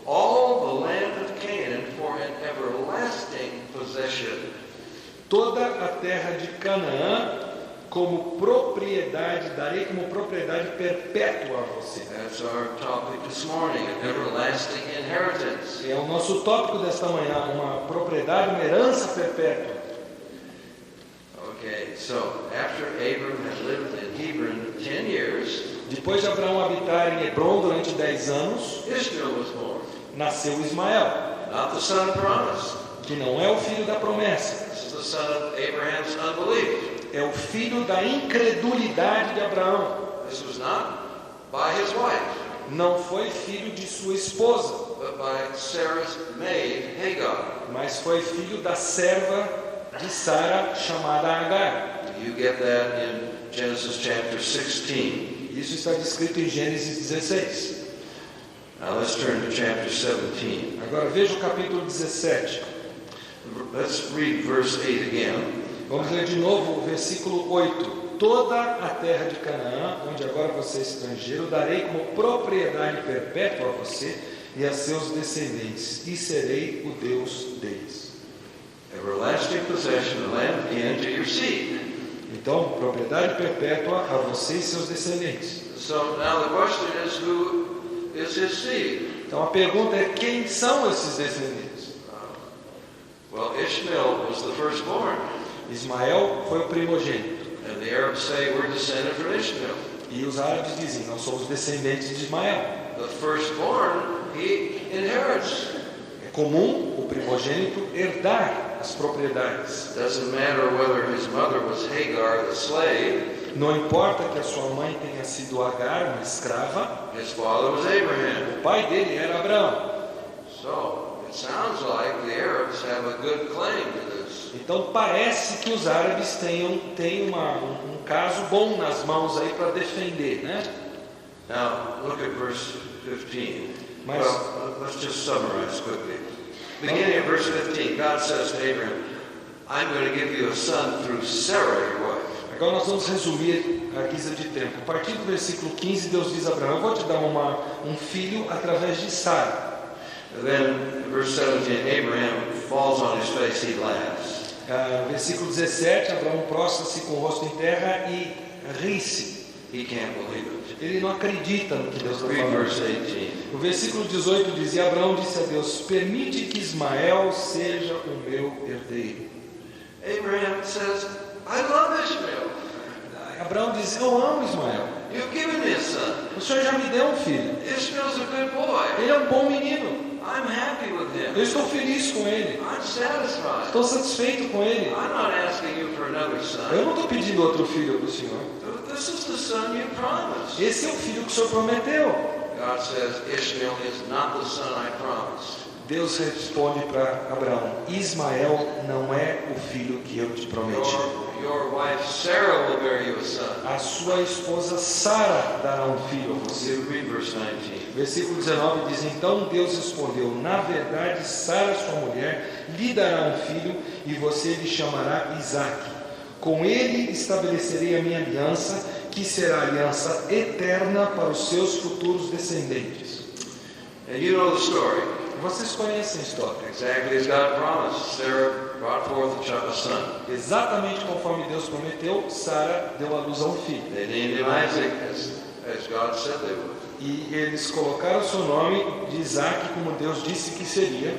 All the land of Canaan for an everlasting possession. Toda a terra de Canaã como propriedade, darei como propriedade perpétua a você. That's our topic this morning, an everlasting inheritance. É o nosso tópico desta manhã, uma propriedade, uma herança perpétua. Okay, so after Abram had lived in Hebron 10 years, Depois de Abraão habitar em Hebrom durante 10 anos, Ishmael was born, nasceu Ismael, not the son of promise. que não é o filho da promessa, This is the son of Abraham's unbelief. é o filho da incredulidade de Abraão. This was not by his wife, Não foi filho de sua esposa, but by Sarah's maid, Hagar. mas foi filho da serva de Sara, chamada Agar. You get that in Genesis chapter 16. Isso está descrito em Gênesis 16. Now let's turn to chapter 17. Agora veja o capítulo 17. Let's read verse 8 again. Vamos ler de novo o versículo 8. Toda a terra de Canaã, onde agora você é estrangeiro, darei como propriedade perpétua a você e a seus descendentes, e serei o Deus deles. Everlasting possession of the land and to your seed. Então, propriedade perpétua a você e seus descendentes. So now the question is, who is his seed? Então a pergunta é: quem são esses descendentes? Well, Ishmael was the firstborn, Ismael foi o primogênito. and the Arabs say we're descended from Ishmael. E os árabes dizem: nós somos descendentes de Ismael. The firstborn, he inherits. É comum o primogênito herdar as propriedades. Doesn't matter whether his mother was Hagar, the slave. Não importa que a sua mãe tenha sido Agar, uma escrava, His father was Abraham. o pai dele era Abraão. So it sounds like the Arabs have a good claim to this. Então parece que os árabes têm um caso bom nas mãos aí para defender, né? Now look at verse 15. Mas- Well, let's just summarize quickly. Beginning of verse 15, God says to Abraham, I'm going to give you a son through Sarah, your wife. Agora nós vamos resumir a guisa de tempo. A partir do versículo 15, Deus diz a Abraão: eu vou te dar um filho através de Sara. And then verse 17, Abraham falls on his face, he laughs. Versículo 17, Abraão prostra-se com o rosto em terra e ri-se. He can't believe it. Ele não acredita no que Deus está Read falando. verse 18. O versículo 18 diz: e Abraão disse a Deus: permite que Ismael seja o meu herdeiro. Abraham says, I love Ishmael. Abraão diz: eu amo Ismael. You've given me a son. O Senhor já me deu um filho. Ishmael's a good boy. Ele é um bom menino. I'm happy with Eu him. estou feliz com ele. I'm satisfied. Estou satisfeito com ele. I'm not asking you for another Eu son. não estou pedindo outro filho para o Senhor. This is the son you promised. Esse é o filho que o Senhor prometeu. God says, Ishmael is not the son I promised. Deus responde para Abraão: Ismael não é o filho que eu te prometi. Your wife Sarah will bear you a son. A sua esposa Sara dará um filho a você. You read verse 19. Versículo 19 diz: então Deus respondeu: na verdade, Sara, sua mulher, lhe dará um filho e você lhe chamará Isaque. Com ele estabelecerei a minha aliança, que será aliança eterna para os seus futuros descendentes. And you know the story. Vocês conhecem a história. Exactly as God promised. Sarah brought forth a son. Exatamente conforme Deus prometeu, Sara deu à luz a um filho. They named him Isaac as God said they would. E eles colocaram o seu nome de Isaque, como Deus disse que seria.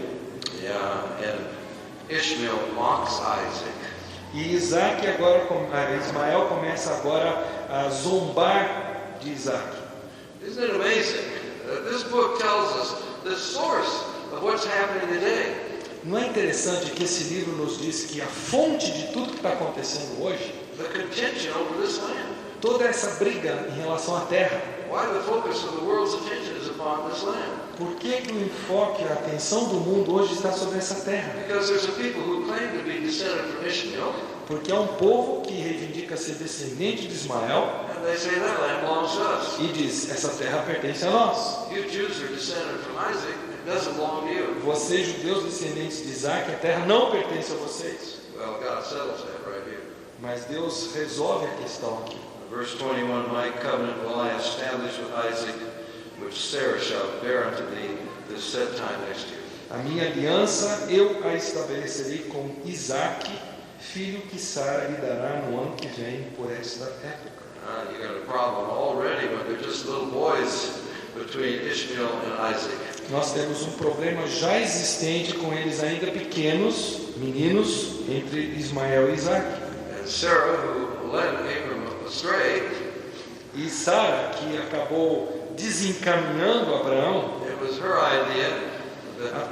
Yeah, and Ishmael mocks Isaac. E Ismael começa agora a zombar de Isaque. Isn't it amazing? This book tells us the source of what's happening today. Não é interessante que esse livro nos diz que a fonte de tudo que está acontecendo hoje, The contention over this land. toda essa briga em relação à terra, Why the focus of the world's attention is upon this land? por que o enfoque, a atenção do mundo hoje está sobre essa terra? Because there's a people who claim to be descended from Ishmael, Porque há um povo que reivindica ser descendente de Ismael and they say that land belongs to us. e diz: essa terra pertence a nós. You Jews are descended from Isaac, it doesn't belong to you. Vocês, judeus descendentes de Isaac, a terra não pertence a vocês. Well, God settles that right here. Mas Deus resolve a questão aqui. Verse 21, my covenant will I establish with Isaac, which Sarah shall bear unto thee this set time next year. A minha aliança eu a estabelecerei com Isaque, filho que Sara lhe dará no ano que vem por esta época. You got a problem already when they're just little boys between Ishmael and Isaac. Nós temos um problema já existente com eles ainda pequenos, meninos, entre Ismael e Isaac. And Sarah, who led Abram astray, E Sara, que acabou desencaminhando Abraão, it was her idea that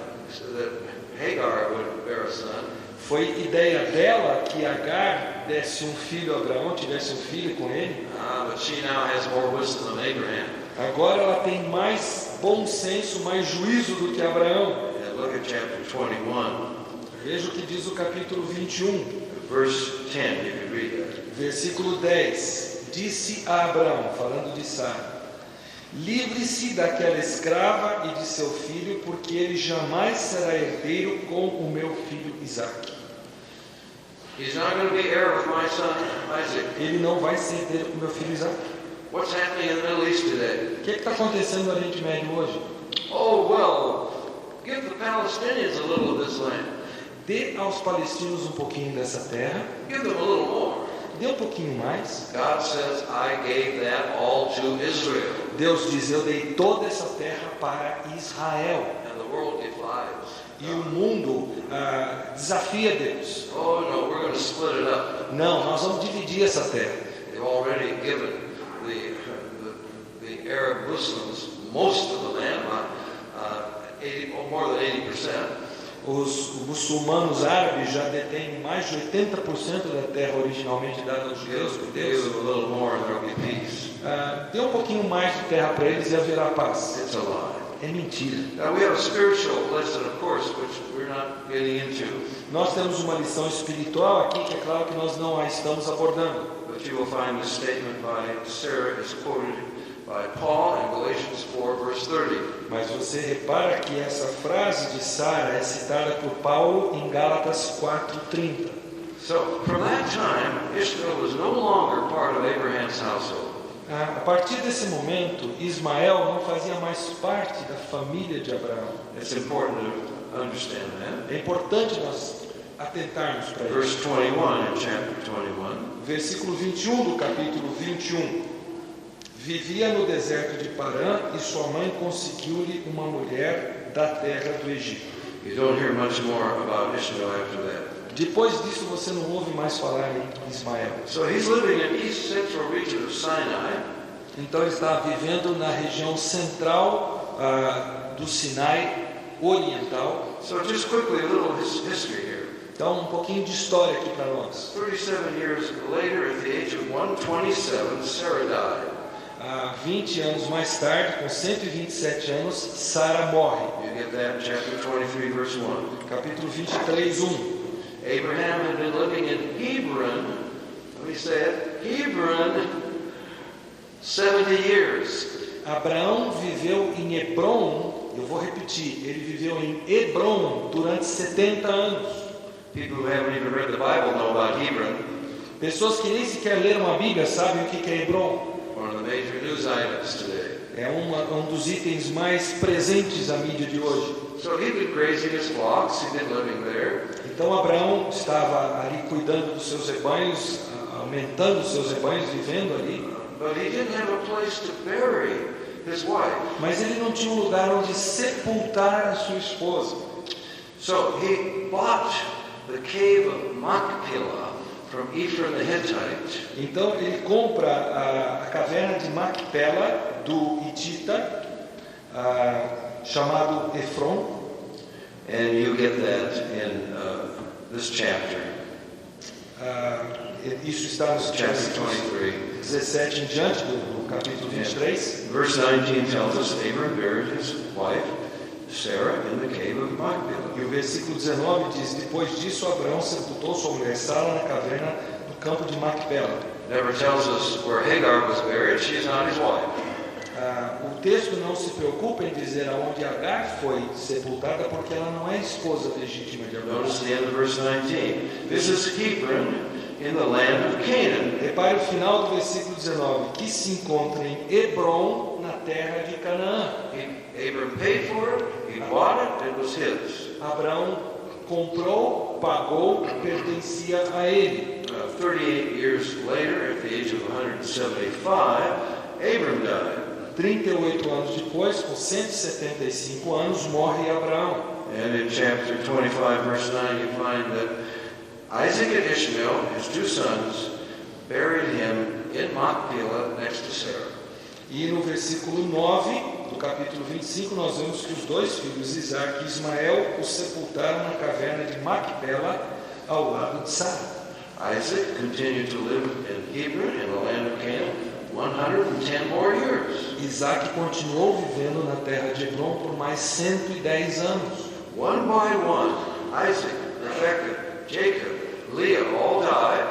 Hagar would bear a son. foi ideia dela que Agar desse um filho a Abraão, tivesse um filho com ele. But she now has more wisdom than Abraham. Agora ela tem mais bom senso, mais juízo do que Abraão. And look at chapter 21, Veja o que diz o capítulo 21, verse 10. You can read that. versículo 10. Disse a Abraão, falando de Sara: livre-se daquela escrava e de seu filho, porque ele jamais será herdeiro com o meu filho Isaque. He's not going to be heir with my son Isaac. Ele não vai ser herdeiro com o meu filho Isaque. What's happening in the Middle East today? O que está acontecendo no Oriente Médio hoje? Oh, well, give the Palestinians a little of this land. Dê aos palestinos um pouquinho dessa terra, Give them a little more. dê um pouquinho mais. God says, I gave that all to Israel. Deus diz: eu dei toda essa terra para Israel. And the world defies. E o mundo desafia Deus. Oh, no, we're going to split it up. Não, nós vamos dividir essa terra. They've already given the Arab Muslims most of the land, more than 80%. Os muçulmanos árabes já detêm mais de 80% da terra originalmente dada aos judeus por Give Deus. them a little more and there'll be peace. Dê um pouquinho mais de terra para eles e haverá paz. It's a lie. É mentira. Now we have a spiritual lesson, of course, which we're not getting into. Nós temos uma lição espiritual aqui que é claro que nós não a estamos abordando. But you will find this statement by Sarah is quoted by Paul in Galatians 4, verse 30. Mas você repara que essa frase de Sara é citada por Paulo em Gálatas 4:30. So from that time, Ishmael was no longer part of Abraham's household. A partir desse momento, Ismael não fazia mais parte da família de Abraão. It's important to understand that. É importante nós atentarmos para isso. Verse 21 in chapter 21. Versículo 21 do capítulo 21. Vivia no deserto de Parã e sua mãe conseguiu-lhe uma mulher da terra do Egito. You don't hear much more about Ishmael after that. Depois disso você não ouve mais falar em Ismael. So he's living in east central region of Sinai. Então ele está vivendo na região central do Sinai oriental. So just quickly, a little history here. Então um pouquinho de história aqui para nós. 37 years later, at the age of 127, Sarah died. 20 anos mais tarde, com 127 anos, Sara morre. You get that in chapter 23, verse 1. Capítulo 23, 1. Abraham had been living in Hebron, let me say it, Hebron, 70 years. Abraão viveu em Hebron, eu vou repetir, ele viveu em Hebron durante 70 anos. People who haven't even read the Bible know about Hebron. Pessoas que nem sequer leram a Bíblia sabem o que é Hebron. One of the major news items today. É um dos itens mais presentes da mídia de hoje. So he'd been grazing his flocks, he'd been living there. Então Abraão estava ali cuidando dos seus rebanhos, aumentando os seus rebanhos, vivendo ali. But he didn't have a place to bury his wife. Mas ele não tinha um lugar onde sepultar a sua esposa. So he bought the cave of Machpelah from Ephraim the Hittite. Então ele compra a caverna de Macpela do Hitita, chamado Efron. And you get that in this chapter. Isso está no Chapter versículos 23. 17 em diante do capítulo 23. Verse 19 tells us Abram buried his wife Sarah in the cave of Machpelah. E o versículo 19 diz: depois disso Abraão sepultou sua mulher Sara na caverna do campo de Macpela. Never tells us where Hagar was buried. She's not his wife. O texto não se preocupa em dizer aonde Agar foi sepultada, porque ela não é esposa legítima de Abraão. Notice the end of verse 19. This is Hebron in the land of Canaan. Repare o final do versículo 19, que se encontra em Hebron, na terra de Canaã. Abram paid for it. He bought it. It was his. Abraão comprou, pagou, pertencia a ele. 38 years later, at the age of 175, Abram died. 38 anos depois, com 175 anos, morre Abraão. And in chapter 25, verse 9, you find that Isaac and Ishmael, his two sons, buried him in Machpelah next to Sarah. E no versículo 9 do capítulo 25, nós vemos que os dois filhos, Isaac e Ismael, o sepultaram na caverna de Macpela, ao lado de Sara. Isaac continued to live in Hebron, in the land of Canaan, 110 more years. Isaac continuou vivendo na terra de Hebron por mais 110 anos. One by one, Isaac, Rebekah, Jacob, Leah all died.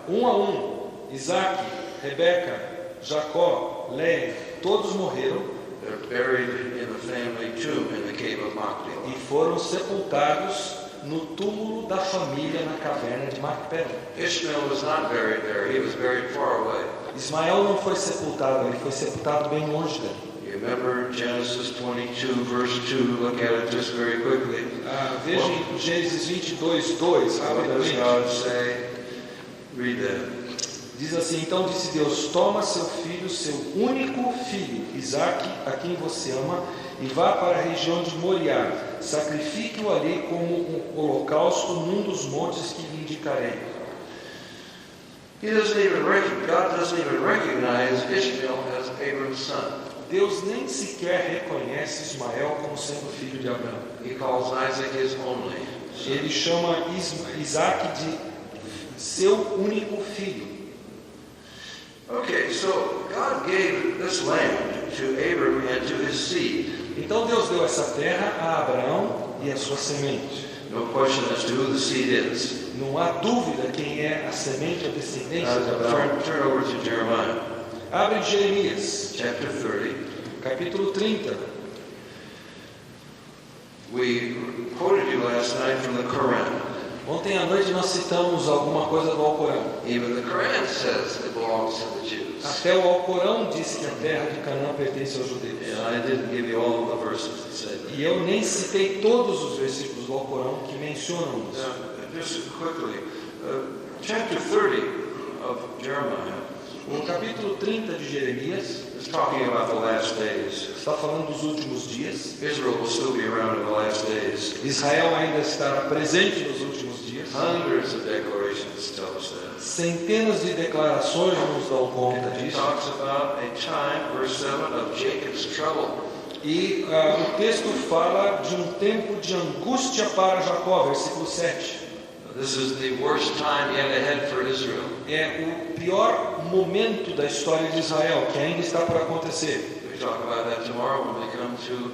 Um a um, Isaac, Rebeca, Jacó, Leia, todos morreram. They're buried in the family tomb in the cave of Machpelah. E foram sepultados no túmulo da família na caverna de Macpela. Ishmael was not buried there. He was buried far away. Ismael não foi sepultado, ele foi sepultado bem longe dele. You remember Genesis 22, verse 2? Look at it just very quickly. Veja em Gênesis 22, 2, What does rapidamente. God say? Read that. Diz assim: então disse Deus, toma seu filho, seu único filho, Isaque, a quem você ama, e vá para a região de Moriá. Sacrifique-o ali como um holocausto num dos montes que lhe indicarei. God doesn't even recognize Ishmael as Abram's son. Deus nem sequer reconhece Ismael como sendo filho de Abraão. He calls Isaac his only son. Ele chama Isaque de seu único filho. Okay, so God gave this land to Abram and to his seed. Então Deus deu essa terra a Abraão e a sua semente. No question as to who the seed is. Não há dúvida quem é a semente, a descendência de Abraão. Turn over to Jeremiah. Abre Jeremias, Chapter 30. capítulo 30. We quoted you last night from the Quran. Ontem à noite nós citamos alguma coisa do Alcorão. Even the Quran says it belongs to the Jews. Até o Alcorão diz que a terra de Canaã pertence aos judeus. And I didn't give you all of the verses that say that. E eu nem citei todos os versículos do Alcorão que mencionam isso. Just quickly, chapter 30 of Jeremiah O capítulo 30 de Jeremias is talking about the last days. está falando dos últimos dias. Israel will still be around in the last days. Israel ainda estará presente nos últimos dias. Hundreds of declarations tell us that. Centenas de declarações nos dão conta It disso. talks about a time, verse 7, of Jacob's trouble. E o texto fala de um tempo de angústia para Jacó, versículo 7. This is the worst time yet ahead for Israel. É o pior momento da história de Israel, que ainda está por acontecer. We talk about that tomorrow when we come to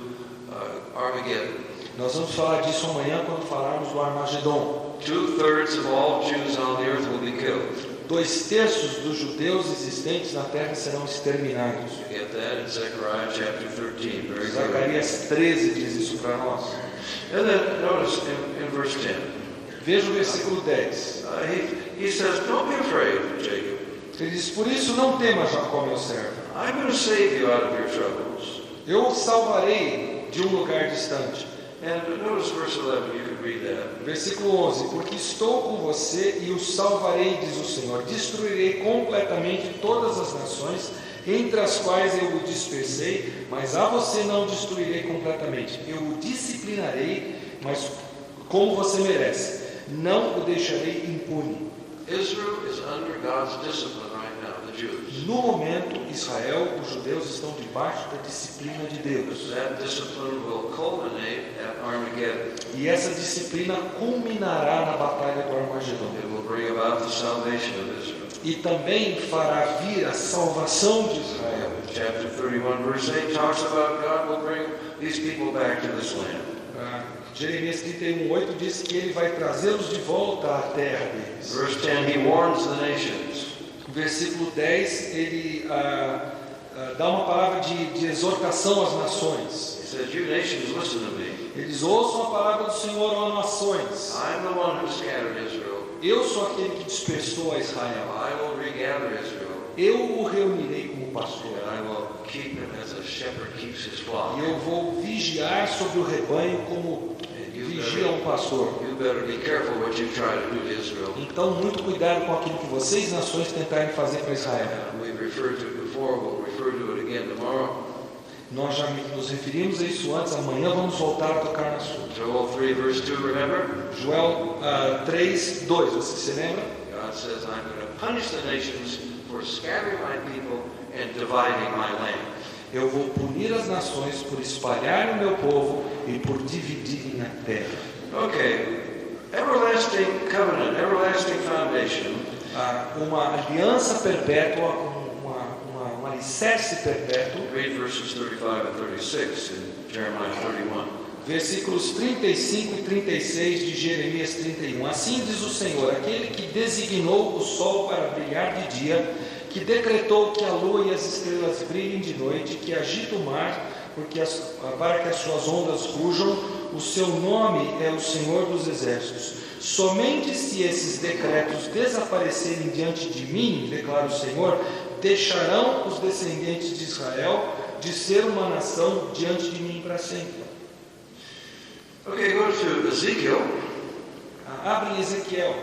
Armageddon. Nós vamos falar disso amanhã quando falarmos do Armagedon. 2/3 of all Jews on the earth will be killed. 2/3 dos judeus existentes na terra serão exterminados. You get that in Zechariah chapter 13. Very good. Zacarias 13 diz isso para nós. And then notice in verse 10. Veja o versículo 10. He says, don't be afraid, Jacob. Ele diz, por isso não tema, Jacó, meu servo. I'm going to save you out of your troubles. Eu o salvarei de um lugar distante. And notice verse 11, you can read that. Versículo 11. Porque estou com você e o salvarei, diz o Senhor. Destruirei completamente todas as nações entre as quais eu o dispersei, mas a você não destruirei completamente. Eu o disciplinarei, mas como você merece. Não o deixarei impune. Israel is under God's discipline right now, the Jews. No momento, Israel, os judeus estão debaixo da disciplina de Deus. That discipline will culminate at Armageddon. E essa disciplina culminará na batalha do Armagedon. It will bring about the salvation of Israel. E também fará vir a salvação de Israel. Chapter 31, verse 8 talks about God will bring these people back to this land. Jeremias 31:8 diz que ele vai trazê-los de volta à terra deles. Verse 10, he warns the nations. Versículo 10, ele dá uma palavra de exortação às nações. He says, you nations, listen to me. Ele diz, ouçam a palavra do Senhor, ó nações. I'm the one who scattered Israel. Eu sou aquele que dispersou a Israel. I will regather Israel. Eu o reunirei como pastor. And I will keep him as a shepherd keeps his flock. E eu vou vigiar sobre o rebanho como vigia um pastor. You better be careful what you try to do to Israel. Então, muito cuidado com aquilo que vocês, nações, tentarem fazer para Israel. We've referred to it before, we'll refer to it again tomorrow. Nós já nos referimos a isso antes, amanhã vamos voltar a tocar no assunto. Joel 3 verse 2, remember? Joel 3, 2, você se lembra? God says, I'm going to punish the nations for scattering my people and dividing my land. Eu vou punir as nações por espalhar o meu povo e por dividirem a terra. Okay, everlasting covenant, everlasting foundation. Uma aliança perpétua, um alicerce perpétuo. Read verses 35 and 36 in Jeremiah 31. Versículos 35 e 36 de Jeremias 31. Assim diz o Senhor, aquele que designou o sol para brilhar de dia, que decretou que a lua e as estrelas brilhem de noite, que agita o mar, para que as suas ondas rujam, o seu nome é o Senhor dos Exércitos. Somente se esses decretos desaparecerem diante de mim, declara o Senhor, deixarão os descendentes de Israel de ser uma nação diante de mim para sempre. Okay, go to Ezekiel. Abre Ezequiel.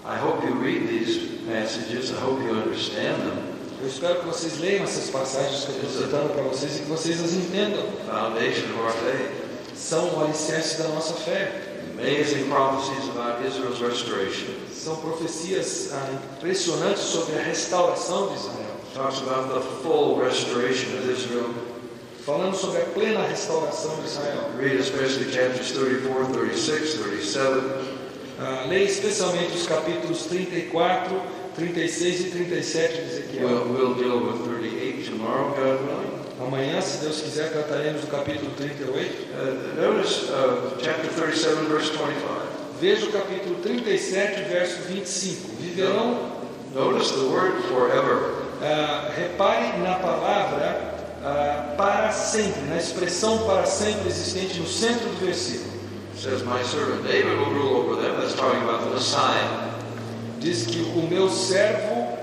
I hope you read these passages. I hope you understand them. Eu espero que vocês leiam essas passagens que eu estou citando para vocês e que vocês as entendam. Foundation of our faith. São o alicerce da nossa fé. Amazing prophecies about Israel's restoration. São profecias impressionantes sobre a restauração de Israel. Talks about the full restoration of Israel. Falando sobre a plena restauração de Israel. Read especially chapters 34, 36, 37. Leia especialmente os capítulos 34, 36 e 37 de Ezequiel. We'll deal with 38 tomorrow, God willing. Amanhã, se Deus quiser, trataremos do capítulo 38. Notice chapter 37, verse 25. Veja o capítulo 37, verso 25. Viverão. Notice the word forever. Repare na palavra para sempre, na expressão para sempre existente no centro do versículo. It says, my servant David will rule over them. That's talking about the Messiah. Diz que o meu servo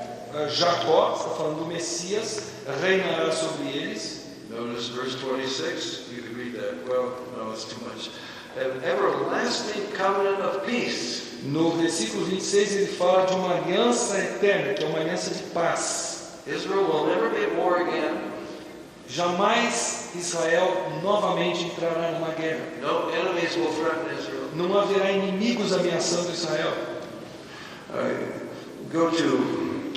Jacó, está falando do Messias, reinará sobre eles. Notice verse 26. You can read that. Well, no, it's too much. An everlasting covenant of peace. No versículo 26 ele fala de uma aliança eterna, que é uma aliança de paz. Israel will never be at war again. Jamais Israel novamente entrará numa guerra. No enemies will threaten Israel. Não haverá inimigos ameaçando Israel. Go to,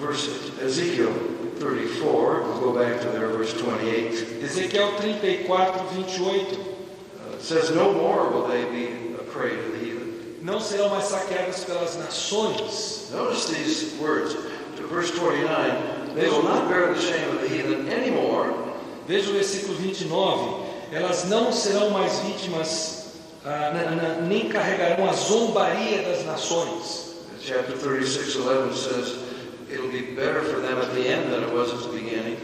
verse Ezekiel 34. We'll go back to there, verse 28. Ezequiel 34, 28. It says, no more will they be a prey to the heathen. Não serão mais saqueadas pelas nações. Notice these words. To verse 29, they will not bear the shame of the heathen anymore. Veja o versículo 29. Elas não serão mais vítimas, nem carregarão a zombaria das nações. Chapter 36:11 says, it'll be better for them at the end than it was at the beginning.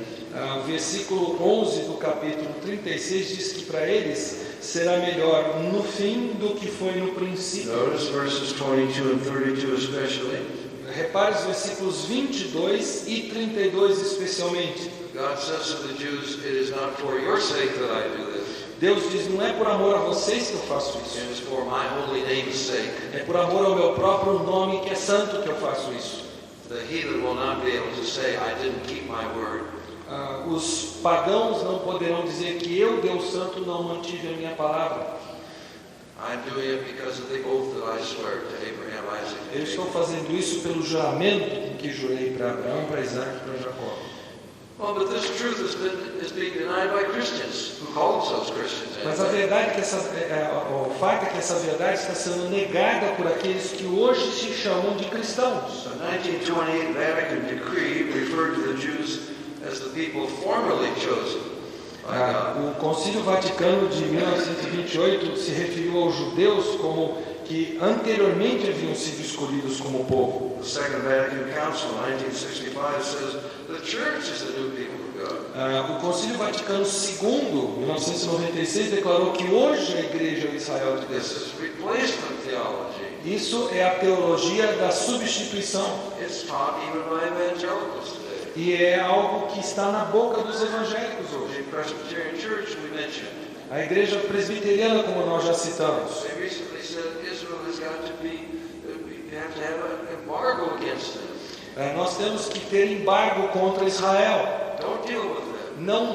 O versículo 11 do capítulo 36 diz que para eles será melhor no fim do que foi no princípio. Notice verses 22 and 32 especially. Repare os versículos 22 e 32 especialmente. God says to the Jews, it is not for your sake that I do this. Deus diz, não é por amor a vocês que eu faço isso. It is for my holy name's sake. É por amor ao meu próprio nome que é santo que eu faço isso. The heathen will not be able to say, I didn't keep my word. Os pagãos não poderão dizer que eu, Deus Santo, não mantive a minha palavra. I'm doing it because of the oath that I swear to Abraham, Isaac, and Eu estou Jacob. fazendo isso pelo juramento com que jurei para Abraão, para Isaac e para Jacó. Well, but this truth is being denied by Christians who call themselves Christians. Mas a verdade é que o fato é que essa verdade está sendo negada por aqueles que hoje se chamam de cristãos. The 1928 Vatican Decree referred to the Jews as the people formerly chosen by God. O Concílio Vaticano de 1928 se referiu aos judeus como que anteriormente haviam sido escolhidos como povo. The Second Vatican Council in 1965 says the church is the new people of God. O Concílio Vaticano II, 1996, declarou que hoje a igreja é o Israel de This Deus. is replacement theology. Isso é a teologia da substituição. It's taught even by evangelicals today. E é algo que está na boca dos evangélicos hoje. The Presbyterian Church we mentioned. A igreja presbiteriana, como nós já citamos, They recently said Israel has got to be, you have to have an embargo against them. nós temos que ter embargo contra Israel. Don't deal with them.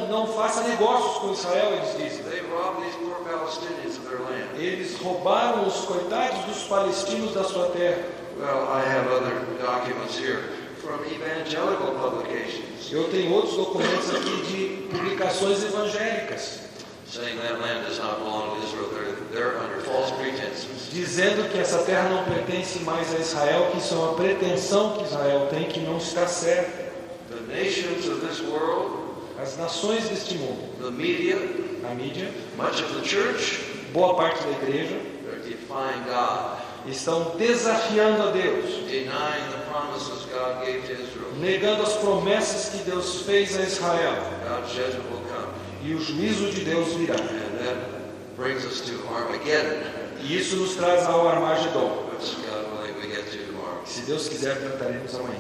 Não faça negócios com Israel, eles dizem. They robbed these poor Palestinians of their land. Eles roubaram os coitados dos palestinos da sua terra. Well, I have other documents here from evangelical publications Eu tenho outros documentos aqui de publicações evangélicas, saying that land does not belong to Israel. They're under false pretenses. dizendo que essa terra não pertence mais a Israel, que isso é uma pretensão que Israel tem, que não está certa. The nations of this world, As nações deste mundo, the media, a mídia, much of the church, boa parte da igreja, they're defying God, estão desafiando a Deus, denying the promises God gave to Israel. negando as promessas que Deus fez a Israel. God's judgment will come. E o juízo de Deus virá. And that brings us to Armageddon, E isso nos traz ao Armagedon. which God willing we get to tomorrow. Se Deus quiser, trataremos amanhã.